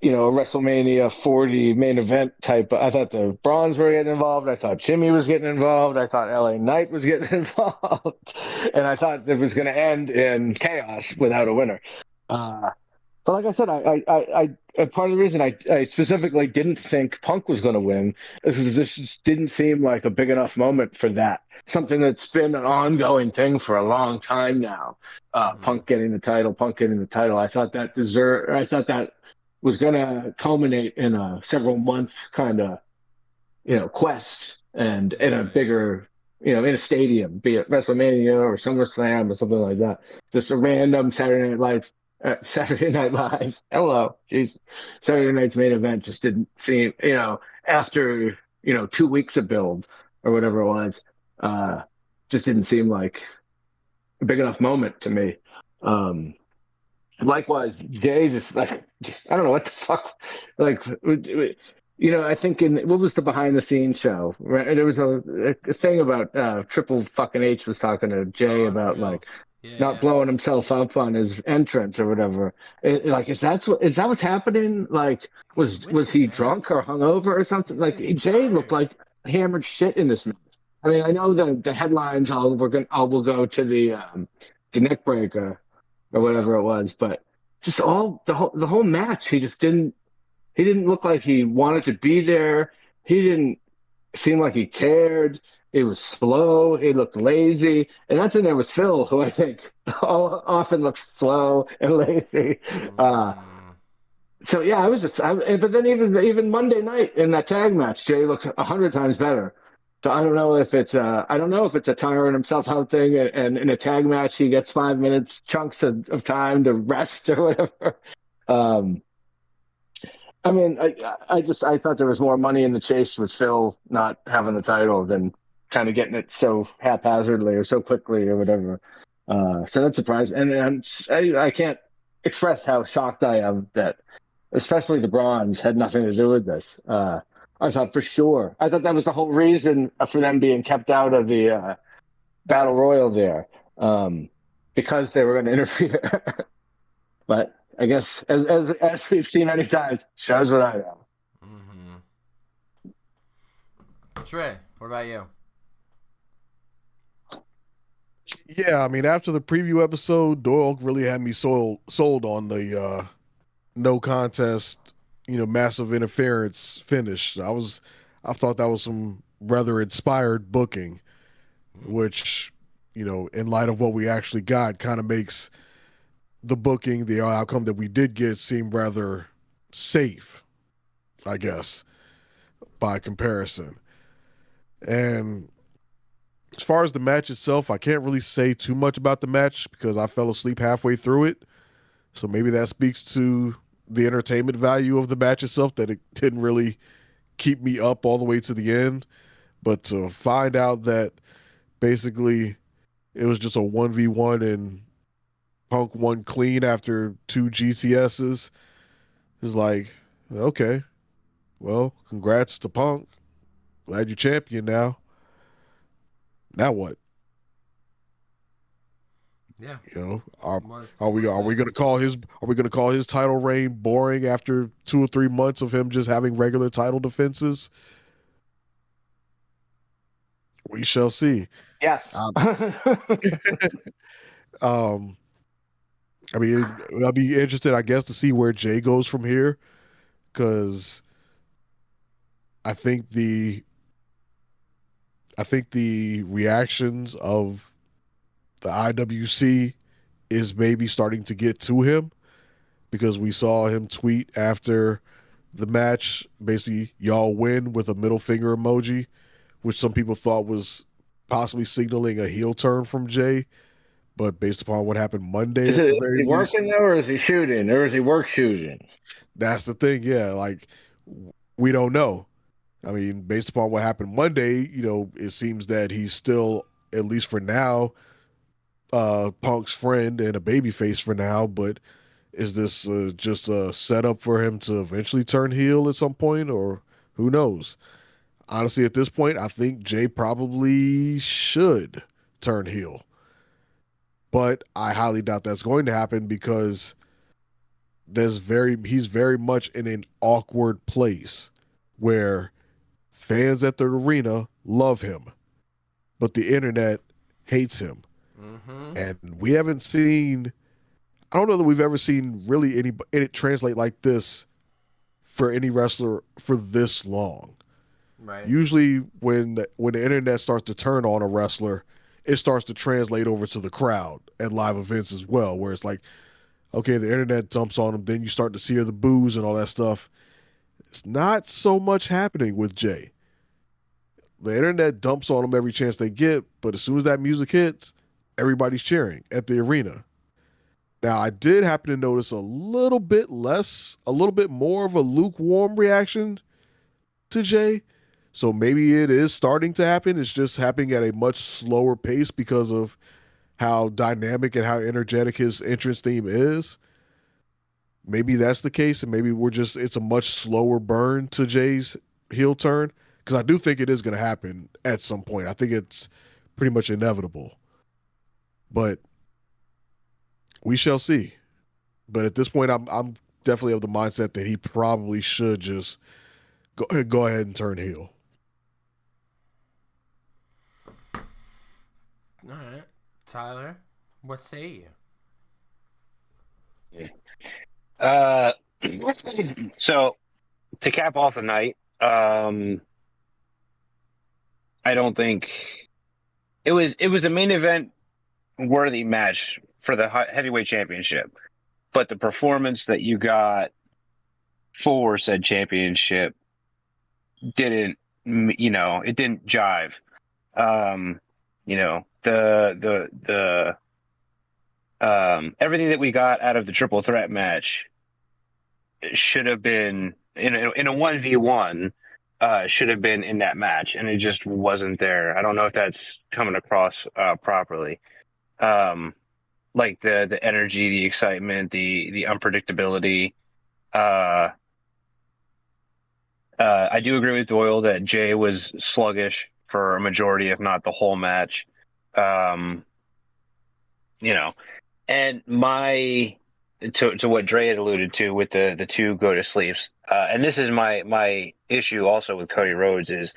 WrestleMania 40 main event type. I thought the Bronze were getting involved. I thought Jimmy was getting involved. I thought LA Knight was getting involved. And I thought it was going to end in chaos without a winner. But like I said, I part of the reason I specifically didn't think Punk was going to win is because this just didn't seem like a big enough moment for that. Something that's been an ongoing thing for a long time now. Punk getting the title. I thought that was going to culminate in a several months kind of, quest and in a bigger, in a stadium, be it WrestleMania or SummerSlam or something like that. Just a random Saturday Night Live. Hello, jeez. Saturday Night's main event just didn't seem, after 2 weeks of build or whatever it was, just didn't seem like a big enough moment to me. Likewise, Jay just I don't know what the fuck. I think what was the behind the scenes show? Right? There was a thing about Triple fucking H was talking to Jay about not blowing himself up on his entrance or whatever. Is that what's happening? Was he drunk or hungover or something? Jay looked like hammered shit in this match. I mean, I know the headlines all will go to the neck breaker or whatever it was, but just the whole match, he didn't look like he wanted to be there. He didn't seem like he cared. It was slow. He looked lazy, and that's in there with Phil, who I think often looks slow and lazy. So yeah, but then even Monday night in that tag match, Jay looked 100 times better. So I don't know if it's a tiring himself out thing, and in a tag match he gets 5 minutes chunks of time to rest or whatever. I mean, I thought there was more money in the chase with Phil not having the title than kind of getting it so haphazardly or so quickly or whatever. So that surprised, and I can't express how shocked I am that especially the bronze, had nothing to do with this. I thought for sure. I thought that was the whole reason for them being kept out of the battle royal there, because they were going to interfere. But I guess, as we've seen many times, shows what I know. Trey, what about you? Yeah, I mean, after the preview episode, Doyle really had me sold on the no contest, massive interference finish. I thought that was some rather inspired booking, which, in light of what we actually got, kind of makes the booking, the outcome that we did get, seem rather safe, I guess, by comparison. And as far as the match itself, I can't really say too much about the match because I fell asleep halfway through it. So maybe that speaks to the entertainment value of the match itself, that it didn't really keep me up all the way to the end. But to find out that basically it was just a 1v1 and Punk won clean after 2 GTSs is like, okay, well, congrats to Punk. Glad you're champion now. Now what? Yeah. Are we going to call his title reign boring after 2 or 3 months of him just having regular title defenses? We shall see. Yes. I mean, I'll be interested, I guess, to see where Jay goes from here, because I think the reactions of the IWC is maybe starting to get to him, because we saw him tweet after the match, basically, y'all win, with a middle finger emoji, which some people thought was possibly signaling a heel turn from Jay. But based upon what happened Monday, Is he working though, or is he shooting, or is he work shooting? That's the thing, yeah. Like, we don't know. I mean, based upon what happened Monday, it seems that he's still, at least for now, Punk's friend and a babyface for now. But is this just a setup for him to eventually turn heel at some point, or who knows? Honestly, at this point, I think Jay probably should turn heel. But I highly doubt that's going to happen, because he's very much in an awkward place where fans at the arena love him, but the internet hates him. And we haven't seen, I don't know that we've ever seen really it translate like this for any wrestler for this long. Right. Usually when the internet starts to turn on a wrestler, it starts to translate over to the crowd at live events as well, where it's like, okay, the internet dumps on them, then you start to see the boos and all that stuff. It's not so much happening with Jay. The internet dumps on them every chance they get, but as soon as that music hits, everybody's cheering at the arena. Now, I did happen to notice a little bit more of a lukewarm reaction to Jay. So maybe it is starting to happen. It's just happening at a much slower pace because of how dynamic and how energetic his entrance theme is. Maybe that's the case, and maybe it's a much slower burn to Jay's heel turn, because I do think it is going to happen at some point. I think it's pretty much inevitable. But we shall see. But at this point, I'm definitely of the mindset that he probably should just go ahead and turn heel. All right. Tyler, what say you? So to cap off the night, I don't think it was a main event worthy match for the heavyweight championship, but the performance that you got for said championship didn't, it didn't jive. The everything that we got out of the triple threat match should have been in a 1v1, should have been in that match, and it just wasn't there. I don't know if that's coming across properly. Like the energy, the excitement, the unpredictability. I do agree with Doyle that Jay was sluggish for a majority, if not the whole match. You know, and to what Dre had alluded to with the two go to sleeps, and this is my issue also with Cody Rhodes is,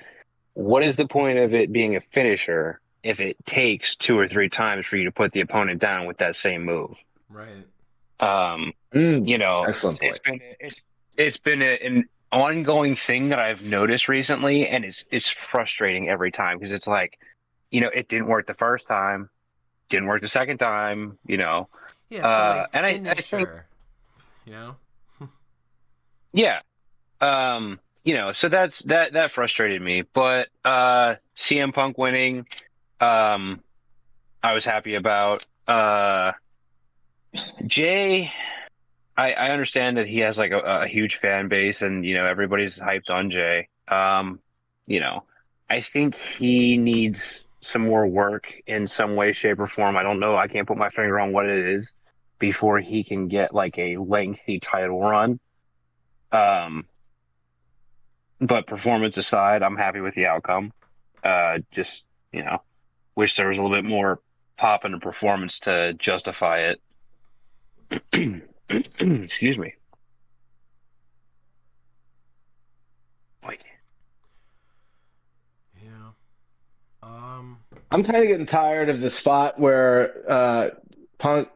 what is the point of it being a finisher if it takes 2 or 3 times for you to put the opponent down with that same move? Right. You know, Excellent point. it's been an ongoing thing that I've noticed recently, and it's frustrating every time because it's like, you know, it didn't work the first time, didn't work the second time, you know. Yeah, it's like and I think, you know. yeah, you know, so that frustrated me, but CM Punk winning, I was happy about. Jay, I understand that he has like a huge fan base, and you know everybody's hyped on Jay. You know, I think he needs some more work in some way, shape, or form. I don't know. I can't put my finger on what it is before he can get like a lengthy title run. But performance aside, I'm happy with the outcome. Just, you know, wish there was a little bit more pop in the performance to justify it. Excuse me. Wait. Yeah. I'm kind of getting tired of the spot where Punk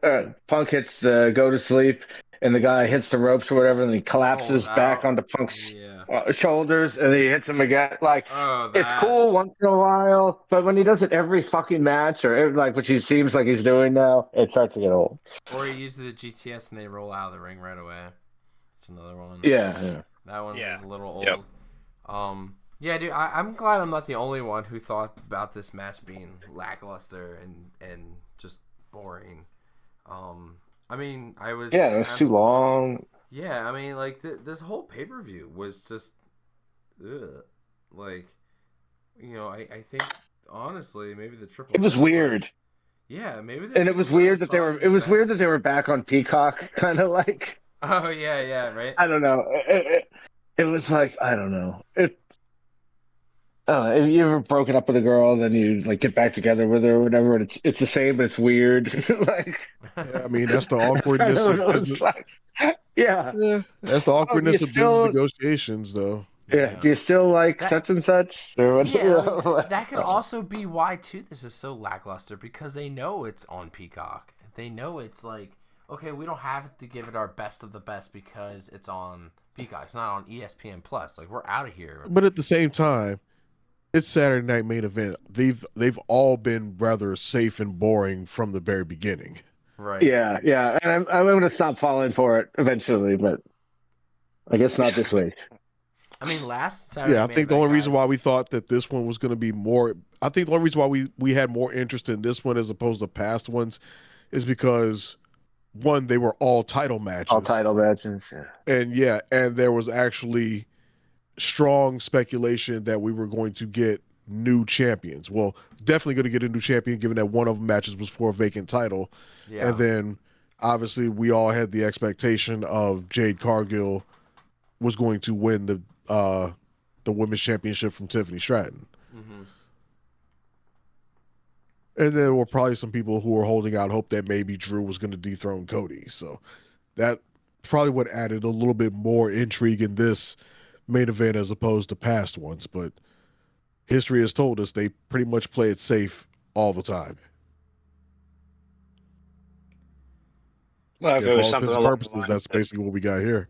hits the go to sleep, and the guy hits the ropes or whatever, and he collapses Falls back out. onto Punk's Yeah. shoulders, and he hits him again. Like, Oh, it's that. cool once in a while, but when he does it every fucking match, like which he seems like he's doing now, it starts to get old. Or he uses the GTS and they roll out of the ring right away. It's another one. Yeah. That one was a little old. Yep. Yeah, dude, I'm glad I'm not the only one who thought about this match being lackluster and just boring. I mean, I was... Yeah, it was too long. Yeah, I mean, like, this whole pay-per-view was just... Ugh. Like, you know, I think, honestly, maybe the triple... It was weird. Yeah, maybe... And it was weird that they were... It was weird that they were back on Peacock, kind of like... Oh, yeah, right? I don't know. It was like, I don't know. If you ever broken up with a girl, then you like get back together with her or whatever, and it's the same, but it's weird. Like, yeah, I mean, that's the awkwardness of business. Yeah, that's the awkwardness of business negotiations, though. Yeah. Do you still like such and such? Or what? Yeah, that could also be why too this is so lackluster, because they know it's on Peacock. They know it's like, okay, we don't have to give it our best of the best because it's on Peacock. It's not on ESPN Plus. Like, we're out of here. But at the same time, it's Saturday Night Main Event. They've all been rather safe and boring from the very beginning. Right. Yeah. And I'm going to stop falling for it eventually, but I guess not this week. I mean, last Saturday. Yeah, I think the only reason why we thought that this one was going to be more, I think the only reason why we had more interest in this one as opposed to past ones is because, one, they were all title matches. All title matches, yeah. And there was actually strong speculation that we were going to get new champions. Well, definitely going to get a new champion, given that one of the matches was for a vacant title. Yeah. And then, obviously, we all had the expectation of Jade Cargill was going to win the women's championship from Tiffany Stratton. Mm-hmm. And there were probably some people who were holding out hope that maybe Drew was going to dethrone Cody. So that probably what added a little bit more intrigue in this main event as opposed to past ones. But history has told us they pretty much play it safe all the time. Well, if it was something along purposes, that's basically what we got here.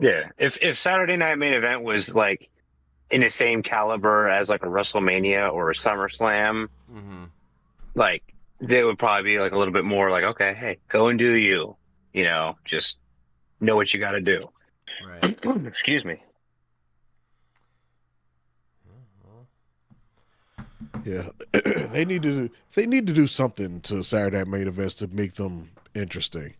Yeah, if Saturday Night Main Event was like in the same caliber as like a WrestleMania or a SummerSlam, like they would probably be like a little bit more like, okay, hey, go and do you, just know what you got to do. Right. Excuse me. Yeah, they need to do something to Saturday Night Main Events to make them interesting,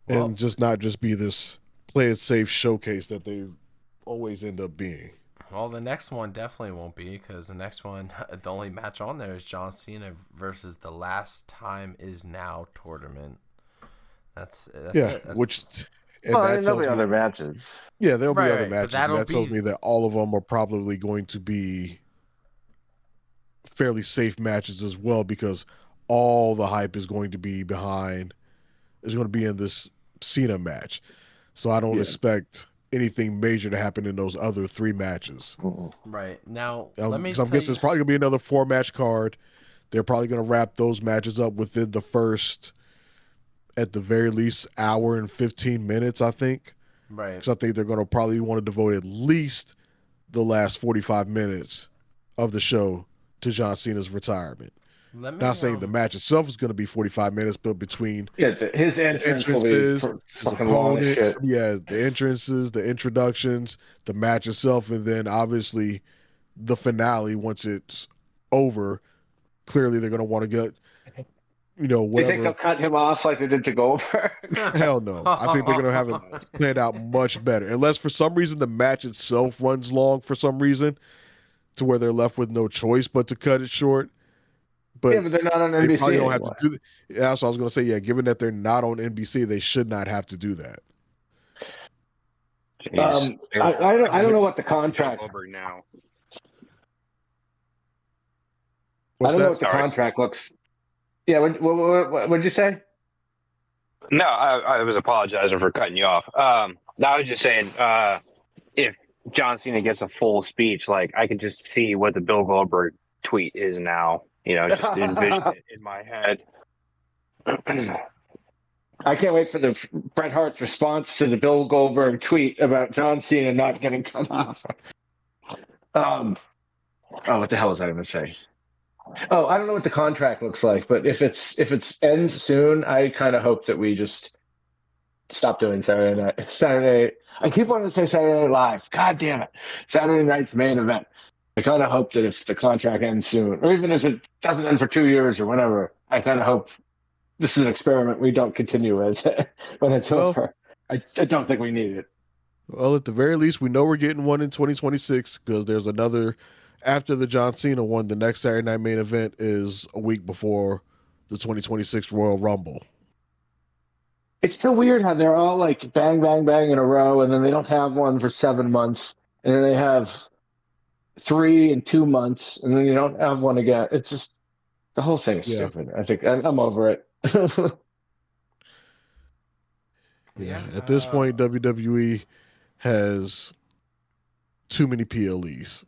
and not just be this play it safe showcase that they always end up being. Well, the next one definitely won't be, because the next one, the only match on there is John Cena versus the Last Time Is Now tournament. That's it. Which And Well, I that mean, there'll tells be me, other matches. yeah, there'll be Right, other right, but matches, and that'll that tells be me that all of them are probably going to be fairly safe matches as well, because all the hype is going to be in this Cena match. So I don't expect anything major to happen in those other 3 matches. right. Now, let me Because I'm tell guessing you. it's probably going to be another 4-match card. They're probably going to wrap those matches up within the first, at the very least, hour and 15 minutes, I think. Right. Because I think they're going to probably want to devote at least the last 45 minutes of the show to John Cena's retirement. Let me. Not saying the match itself is going to be 45 minutes, but between His the entrance will be entrances, his fucking long as opponent, shit. yeah, the entrances, the introductions, the match itself, and then obviously the finale once it's over. Clearly, they're going to want to get, Do you think whatever. they'll cut him off like they did to Goldberg? Hell no. I think they're going to have it planned out much better. Unless for some reason the match itself runs long for some reason to where they're left with no choice but to cut it short. But Yeah, but they're not on they NBC probably don't anymore. have to do that. Yeah, that's what I was going to say. Yeah, given that they're not on NBC, they should not have to do that. Jeez. I don't know what the contract. Goldberg now. What's I don't know that? what the Sorry. contract looks. Yeah, what'd you say? No, I was apologizing for cutting you off. No, I was just saying, if John Cena gets a full speech, like I could just see what the Bill Goldberg tweet is now. Just envision it in my head. I can't wait for the Bret Hart's response to the Bill Goldberg tweet about John Cena not getting cut off. What the hell was I going to say? Oh, I don't know what the contract looks like, but if it ends soon, I kind of hope that we just stop doing Saturday night. I keep wanting to say Saturday Night Live. God damn it! Saturday night's main event. I kind of hope that if the contract ends soon, or even if it doesn't end for 2 years or whatever, I kind of hope this is an experiment we don't continue with when it's over. I don't think we need it. Well, at the very least, we know we're getting one in 2026 because there's another. After the John Cena one, the next Saturday night main event is a week before the 2026 Royal Rumble. It's so weird how they're all like bang, bang, bang in a row, and then they don't have one for 7 months, and then they have 3 in 2 months, and then you don't have one again. It's just the whole thing's stupid. I think I'm over it. Yeah. At this point, WWE has too many PLEs.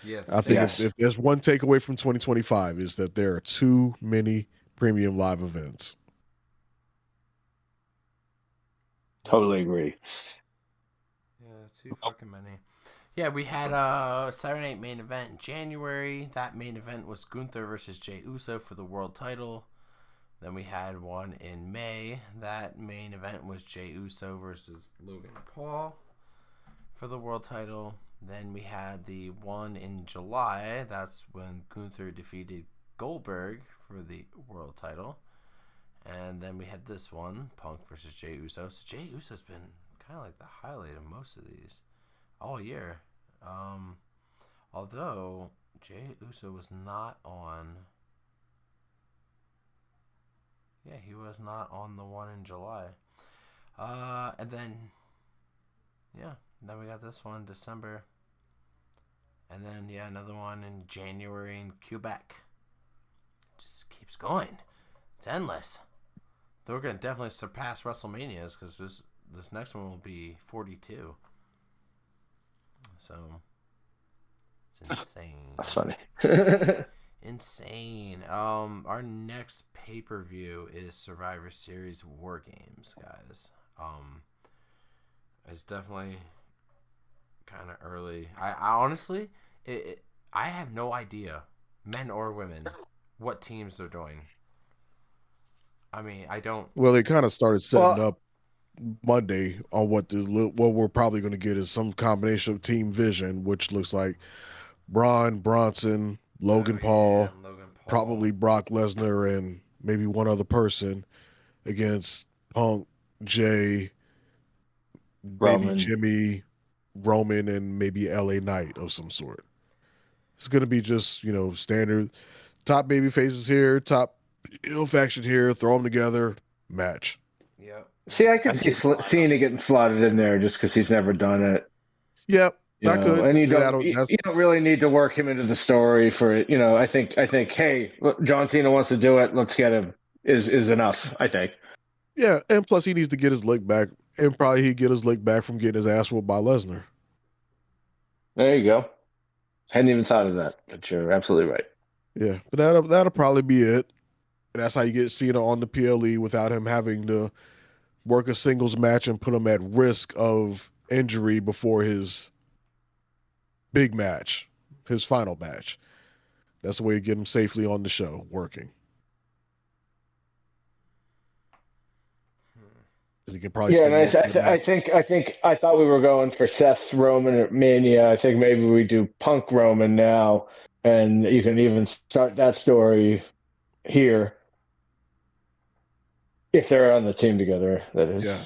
Yeah, I think if there's one takeaway from 2025 is that there are too many premium live events. Totally agree. Yeah, too fucking many. Yeah, we had a Saturday night main event in January. That main event was Gunther versus Jey Uso for the world title. Then we had one in May. That main event was Jey Uso versus Logan Paul for the world title. Then we had the one in July. That's when Gunther defeated Goldberg for the world title. And then we had this one, Punk versus Jey Uso. So Jey Uso's been kind of like the highlight of most of these all year. Although Jey Uso was not on. Yeah, he was not on the one in July. And then, then we got this one, December. And then, another one in January in Quebec. Just keeps going. It's endless. They're going to definitely surpass WrestleManias because this next one will be 42. So, it's insane. That's funny. Insane. Our next pay-per-view is Survivor Series War Games, guys. It's definitely kind of early. I honestly, I have no idea, men or women, what teams they're doing. I mean, I don't. Well, they kind of started setting up Monday on what we're probably going to get is some combination of Team Vision, which looks like Braun, Bronson, Logan Paul, probably Brock Lesnar, and maybe one other person against Punk, Jay, maybe Jimmy, Roman, and maybe LA Knight of some sort. It's going to be just, standard top baby faces here, top heel faction here, throw them together, match. Yep. See, I could see Cena getting slotted in there just because he's never done it. Yep, You I know, could. and you Yeah, don't you don't really need to work him into the story for it. You know, I think hey, look, John Cena wants to do it. Let's get him. Is enough. I think. Yeah, and plus he needs to get his lick back, and probably he'd get his lick back from getting his ass whooped by Lesnar. There you go. Hadn't even thought of that, but you're absolutely right. Yeah, but that'll probably be it. And that's how you get Cena on the PLE without him having to work a singles match and put him at risk of injury before his big match, his final match. That's the way to get him safely on the show, working. He can probably and I thought we were going for Seth Roman at Mania. I think maybe we do Punk Roman now, and you can even start that story here if they're on the team together. That is, yeah.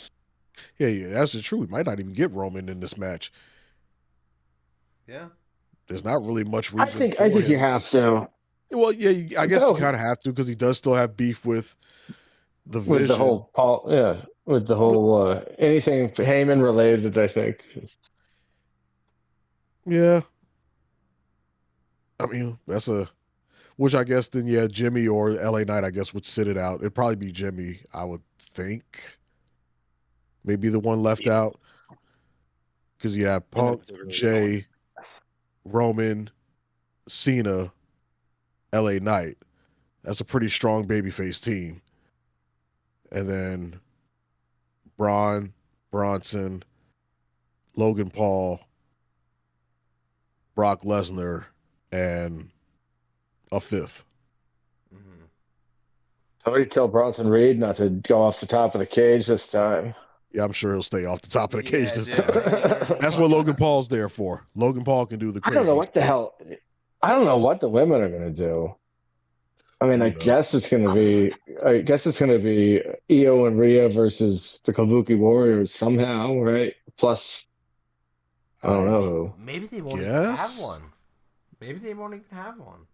That's the truth. We might not even get Roman in this match. Yeah, there's not really much reason. I think you have to. Well, yeah, I guess you kind of have to because he does still have beef with the Vision. With the whole Paul, with the whole anything Heyman related, I think. Yeah. I mean, which I guess then, Jimmy or LA Knight, I guess, would sit it out. It'd probably be Jimmy, I would think. Maybe the one left out. Because you have Punk, Jay, Roman, Cena, LA Knight. That's a pretty strong babyface team. And then Bronson, Logan Paul, Brock Lesnar, and a fifth. Somebody tell Bronson Reed not to go off the top of the cage this time. Yeah, I'm sure he'll stay off the top of the cage this time. That's what Logan Paul's there for. Logan Paul can do the crazy. I don't know what the hell. I don't know what the women are going to do. I mean, I guess it's going to be Io and Rhea versus the Kabuki Warriors somehow, right? Plus, I don't know. Maybe they won't even have one.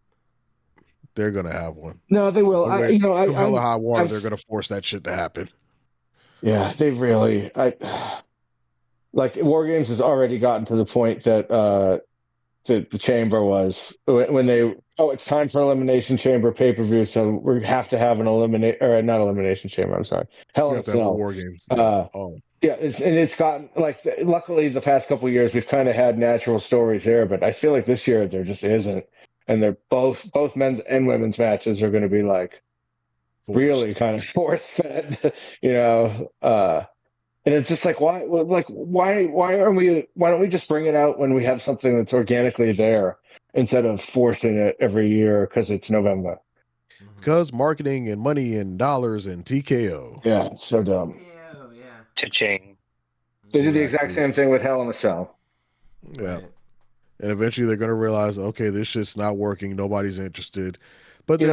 They're going to have one. No, they will. Come hell or high water, they're going to force that shit to happen. Yeah, they really. Like War Games has already gotten to the point that the chamber was when they. Oh, it's time for Elimination Chamber pay-per-view, so we have to have an not Elimination Chamber. I'm sorry, Hell in a Cell. War Games. Yeah, it's gotten like. Luckily, the past couple of years we've kind of had natural stories there, but I feel like this year there just isn't, and they're both men's and women's matches are going to be like really kind of force-fed, and it's just like why don't we just bring it out when we have something that's organically there? Instead of forcing it every year because it's November. Because marketing and money and dollars and TKO. Yeah, it's so dumb. Yeah. Cha-ching. They did the exact same thing with Hell in a Cell. Yeah. Right. And eventually they're going to realize, okay, this shit's not working. Nobody's interested. But then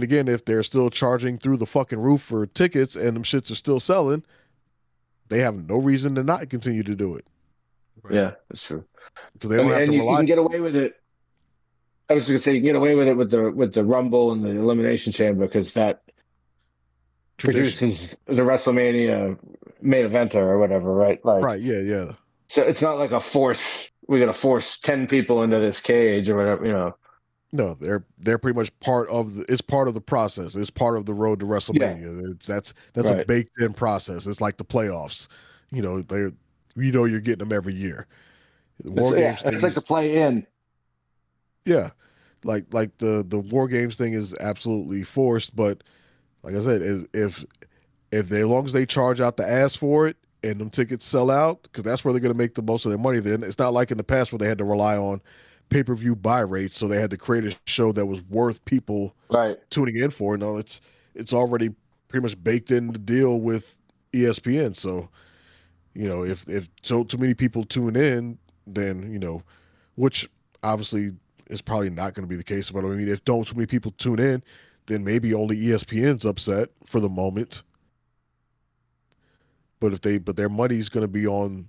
again, if they're still charging through the fucking roof for tickets and them shits are still selling, they have no reason to not continue to do it. Right. Yeah, that's true. Because they don't have to rely. You can get away with it. I was going to say you can get away with it with the Rumble and the Elimination Chamber because that produces the WrestleMania main eventer or whatever, right? Like, right? Yeah. So it's not like a force. We're going to force 10 people into this cage or whatever, No, they're pretty much part of it's part of the process. It's part of the road to WrestleMania. Yeah. That's right. A baked in process. It's like the playoffs. You're getting them every year. The War Games thing, it's like the play in. Yeah, like the War Games thing is absolutely forced, but like I said, if as long as they charge out the ass for it and them tickets sell out, because that's where they're going to make the most of their money. Then it's not like in the past where they had to rely on pay-per-view buy rates, so they had to create a show that was worth people tuning in for. No, it's already pretty much baked in the deal with ESPN. So if too many people tune in, then which obviously is probably not going to be the case. But I mean, if too many people tune in, then maybe only ESPN's upset for the moment. But their money's going to be on,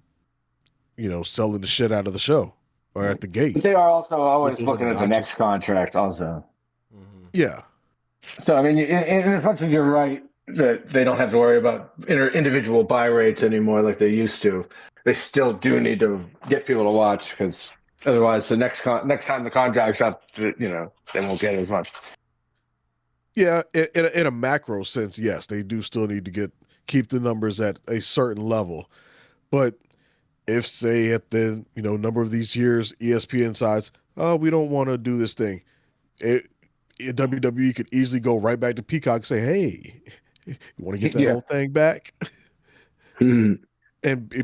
selling the shit out of the show or at the gate. But they are also always looking at the next contract, also. Yeah. So I mean, and as much as you're right, that they don't have to worry about individual buy rates anymore like they used to. They still do need to get people to watch because otherwise, the next time the contract's up, they won't get as much. Yeah, in a macro sense, yes, they do still need to keep the numbers at a certain level. But if, say, at the number of these years, ESPN decides, oh, we don't want to do this thing, WWE could easily go right back to Peacock and say, hey, you want to get that whole thing back? And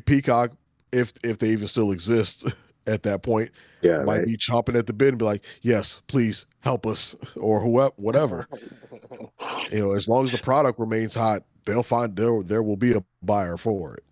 Peacock, if they even still exist at that point, might be chomping at the bit and be like, yes, please help us, or whatever. As long as the product remains hot, they'll find there will be a buyer for it.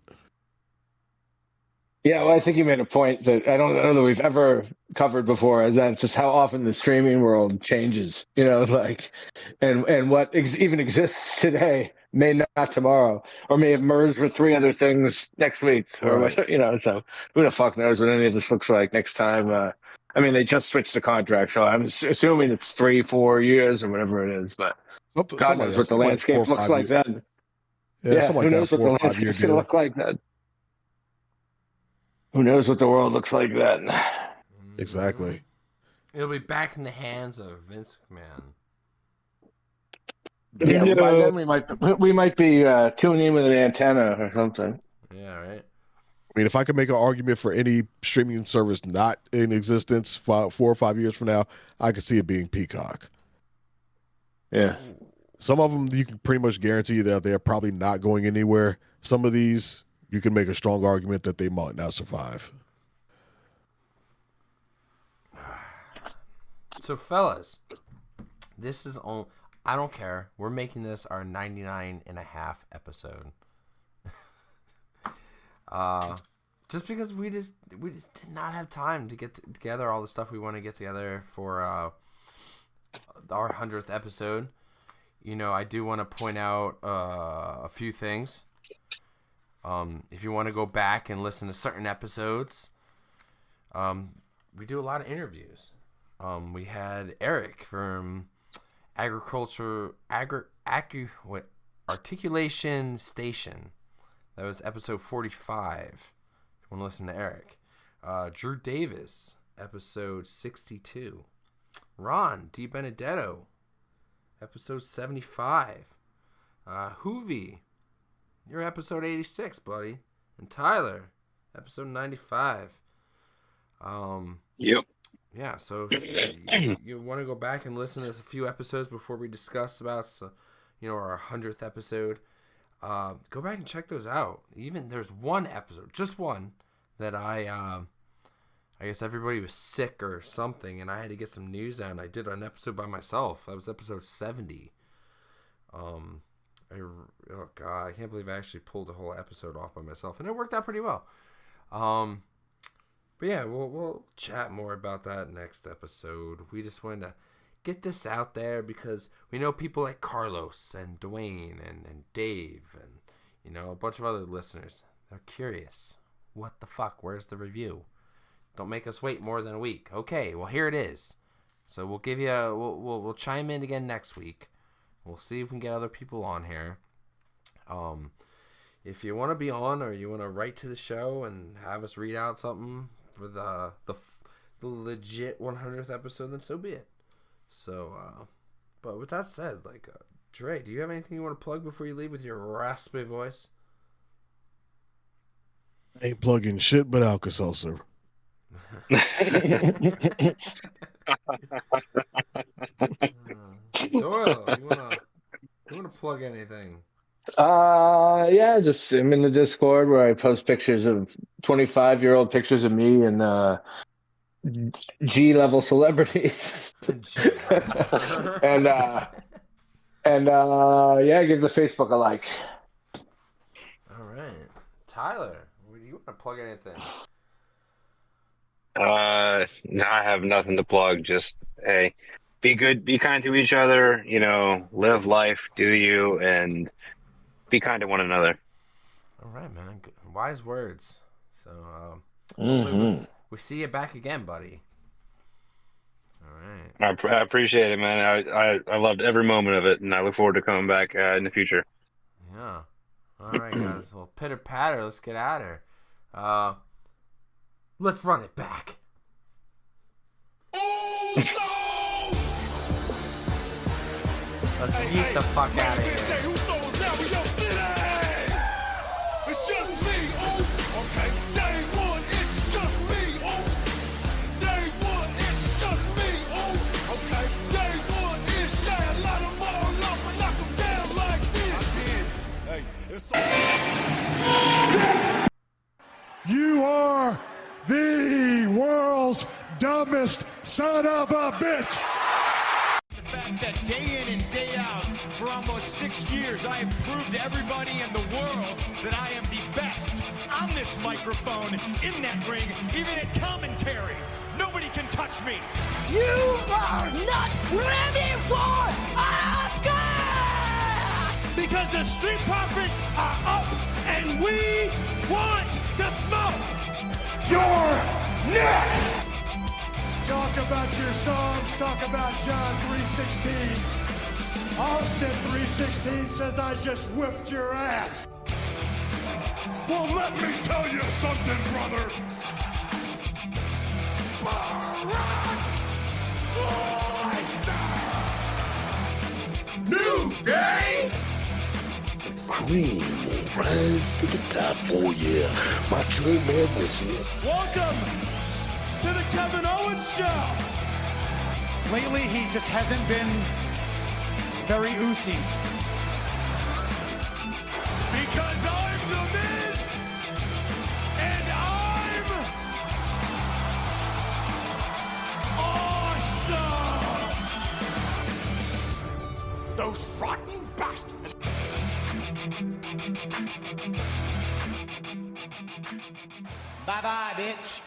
Yeah, well, I think you made a point that I don't know that we've ever covered before, is that it's just how often the streaming world changes, and what even exists today may not tomorrow, or may have merged with 3 other things next week, or Right. so who the fuck knows what any of this looks like next time. I mean, they just switched the contract, so I'm assuming it's 3-4 years or whatever it is, but God knows what the landscape looks like then. Yeah, Who knows what the landscape's going to look like then? Who knows what the world looks like then? Exactly. It'll be back in the hands of Vince McMahon. Yeah, by then we might be tuning in with an antenna or something. Yeah, right. I mean, if I could make an argument for any streaming service not in existence 4 or 5 years from now, I could see it being Peacock. Yeah. Some of them you can pretty much guarantee that they're probably not going anywhere. Some of these, you can make a strong argument that they might not survive. So, fellas, this is on. I don't care. We're making this our 99.5 episode. Just because we just did not have time to get together all the stuff we want to get together for our 100th episode. I do want to point out a few things. If you want to go back and listen to certain episodes, we do a lot of interviews. We had Eric from Articulation Station. That was episode 45. If you want to listen to Eric. Drew Davis, episode 62. Ron Di Benedetto, episode 75. Hoovy, you're episode 86, buddy. And Tyler, episode 95. Yep. Yeah, so you want to go back and listen to a few episodes before we discuss about, our 100th episode. Go back and check those out. Even there's one episode, just one, that I guess everybody was sick or something, and I had to get some news out, and I did an episode by myself. That was episode 70. Oh God, I can't believe I actually pulled the whole episode off by myself, and it worked out pretty well. But yeah, we'll chat more about that next episode. We just wanted to get this out there because we know people like Carlos and Dwayne and Dave and a bunch of other listeners. They're curious. What the fuck? Where's the review? Don't make us wait more than a week. Okay, well here it is. So we'll give you we'll chime in again next week. We'll see if we can get other people on here. If you want to be on or you want to write to the show and have us read out something for the legit 100th episode, then so be it. So, but with that said, Dre, do you have anything you want to plug before you leave with your raspy voice? Ain't plugging shit but Alka-Seltzer. Doyle, you wanna plug anything? Yeah, just I'm in the Discord where I post pictures of 25-year-old pictures of me and G-level celebrities. and yeah, give the Facebook a like. All right, Tyler, do you want to plug anything? No, I have nothing to plug. Just hey, be good, be kind to each other. Live life, do you, and be kind to one another. All right, man. Good. Wise words. So, we see you back again, buddy. All right. I appreciate it, man. I loved every moment of it, and I look forward to coming back in the future. Yeah. All right, guys. Well, pitter patter. Let's get at her. Let's run it back. Let's yeet the fuck out of here. It's just me, okay. Day one, it's just me, Day one, it's just me, okay. Day one is light them all up and knock them down like this. I did. Hey, it's all. You are the world's dumbest son of a bitch. That day in and day out, for almost 6 years, I have proved to everybody in the world that I am the best on this microphone, in that ring, even at commentary. Nobody can touch me. You are not ready for Oscar! Because the Street Profits are up, and we want the smoke. You're next! Talk about your songs, talk about John 3:16. Austin 3:16 says I just whipped your ass. Well, let me tell you something, brother. New day! The cream will rise to the top. Oh yeah, Macho Madness here. Welcome to the Kevin Owens Show. Lately, he just hasn't been very oozy. Because I'm the Miz, and I'm awesome. Those rotten bastards. Bye-bye, bitch.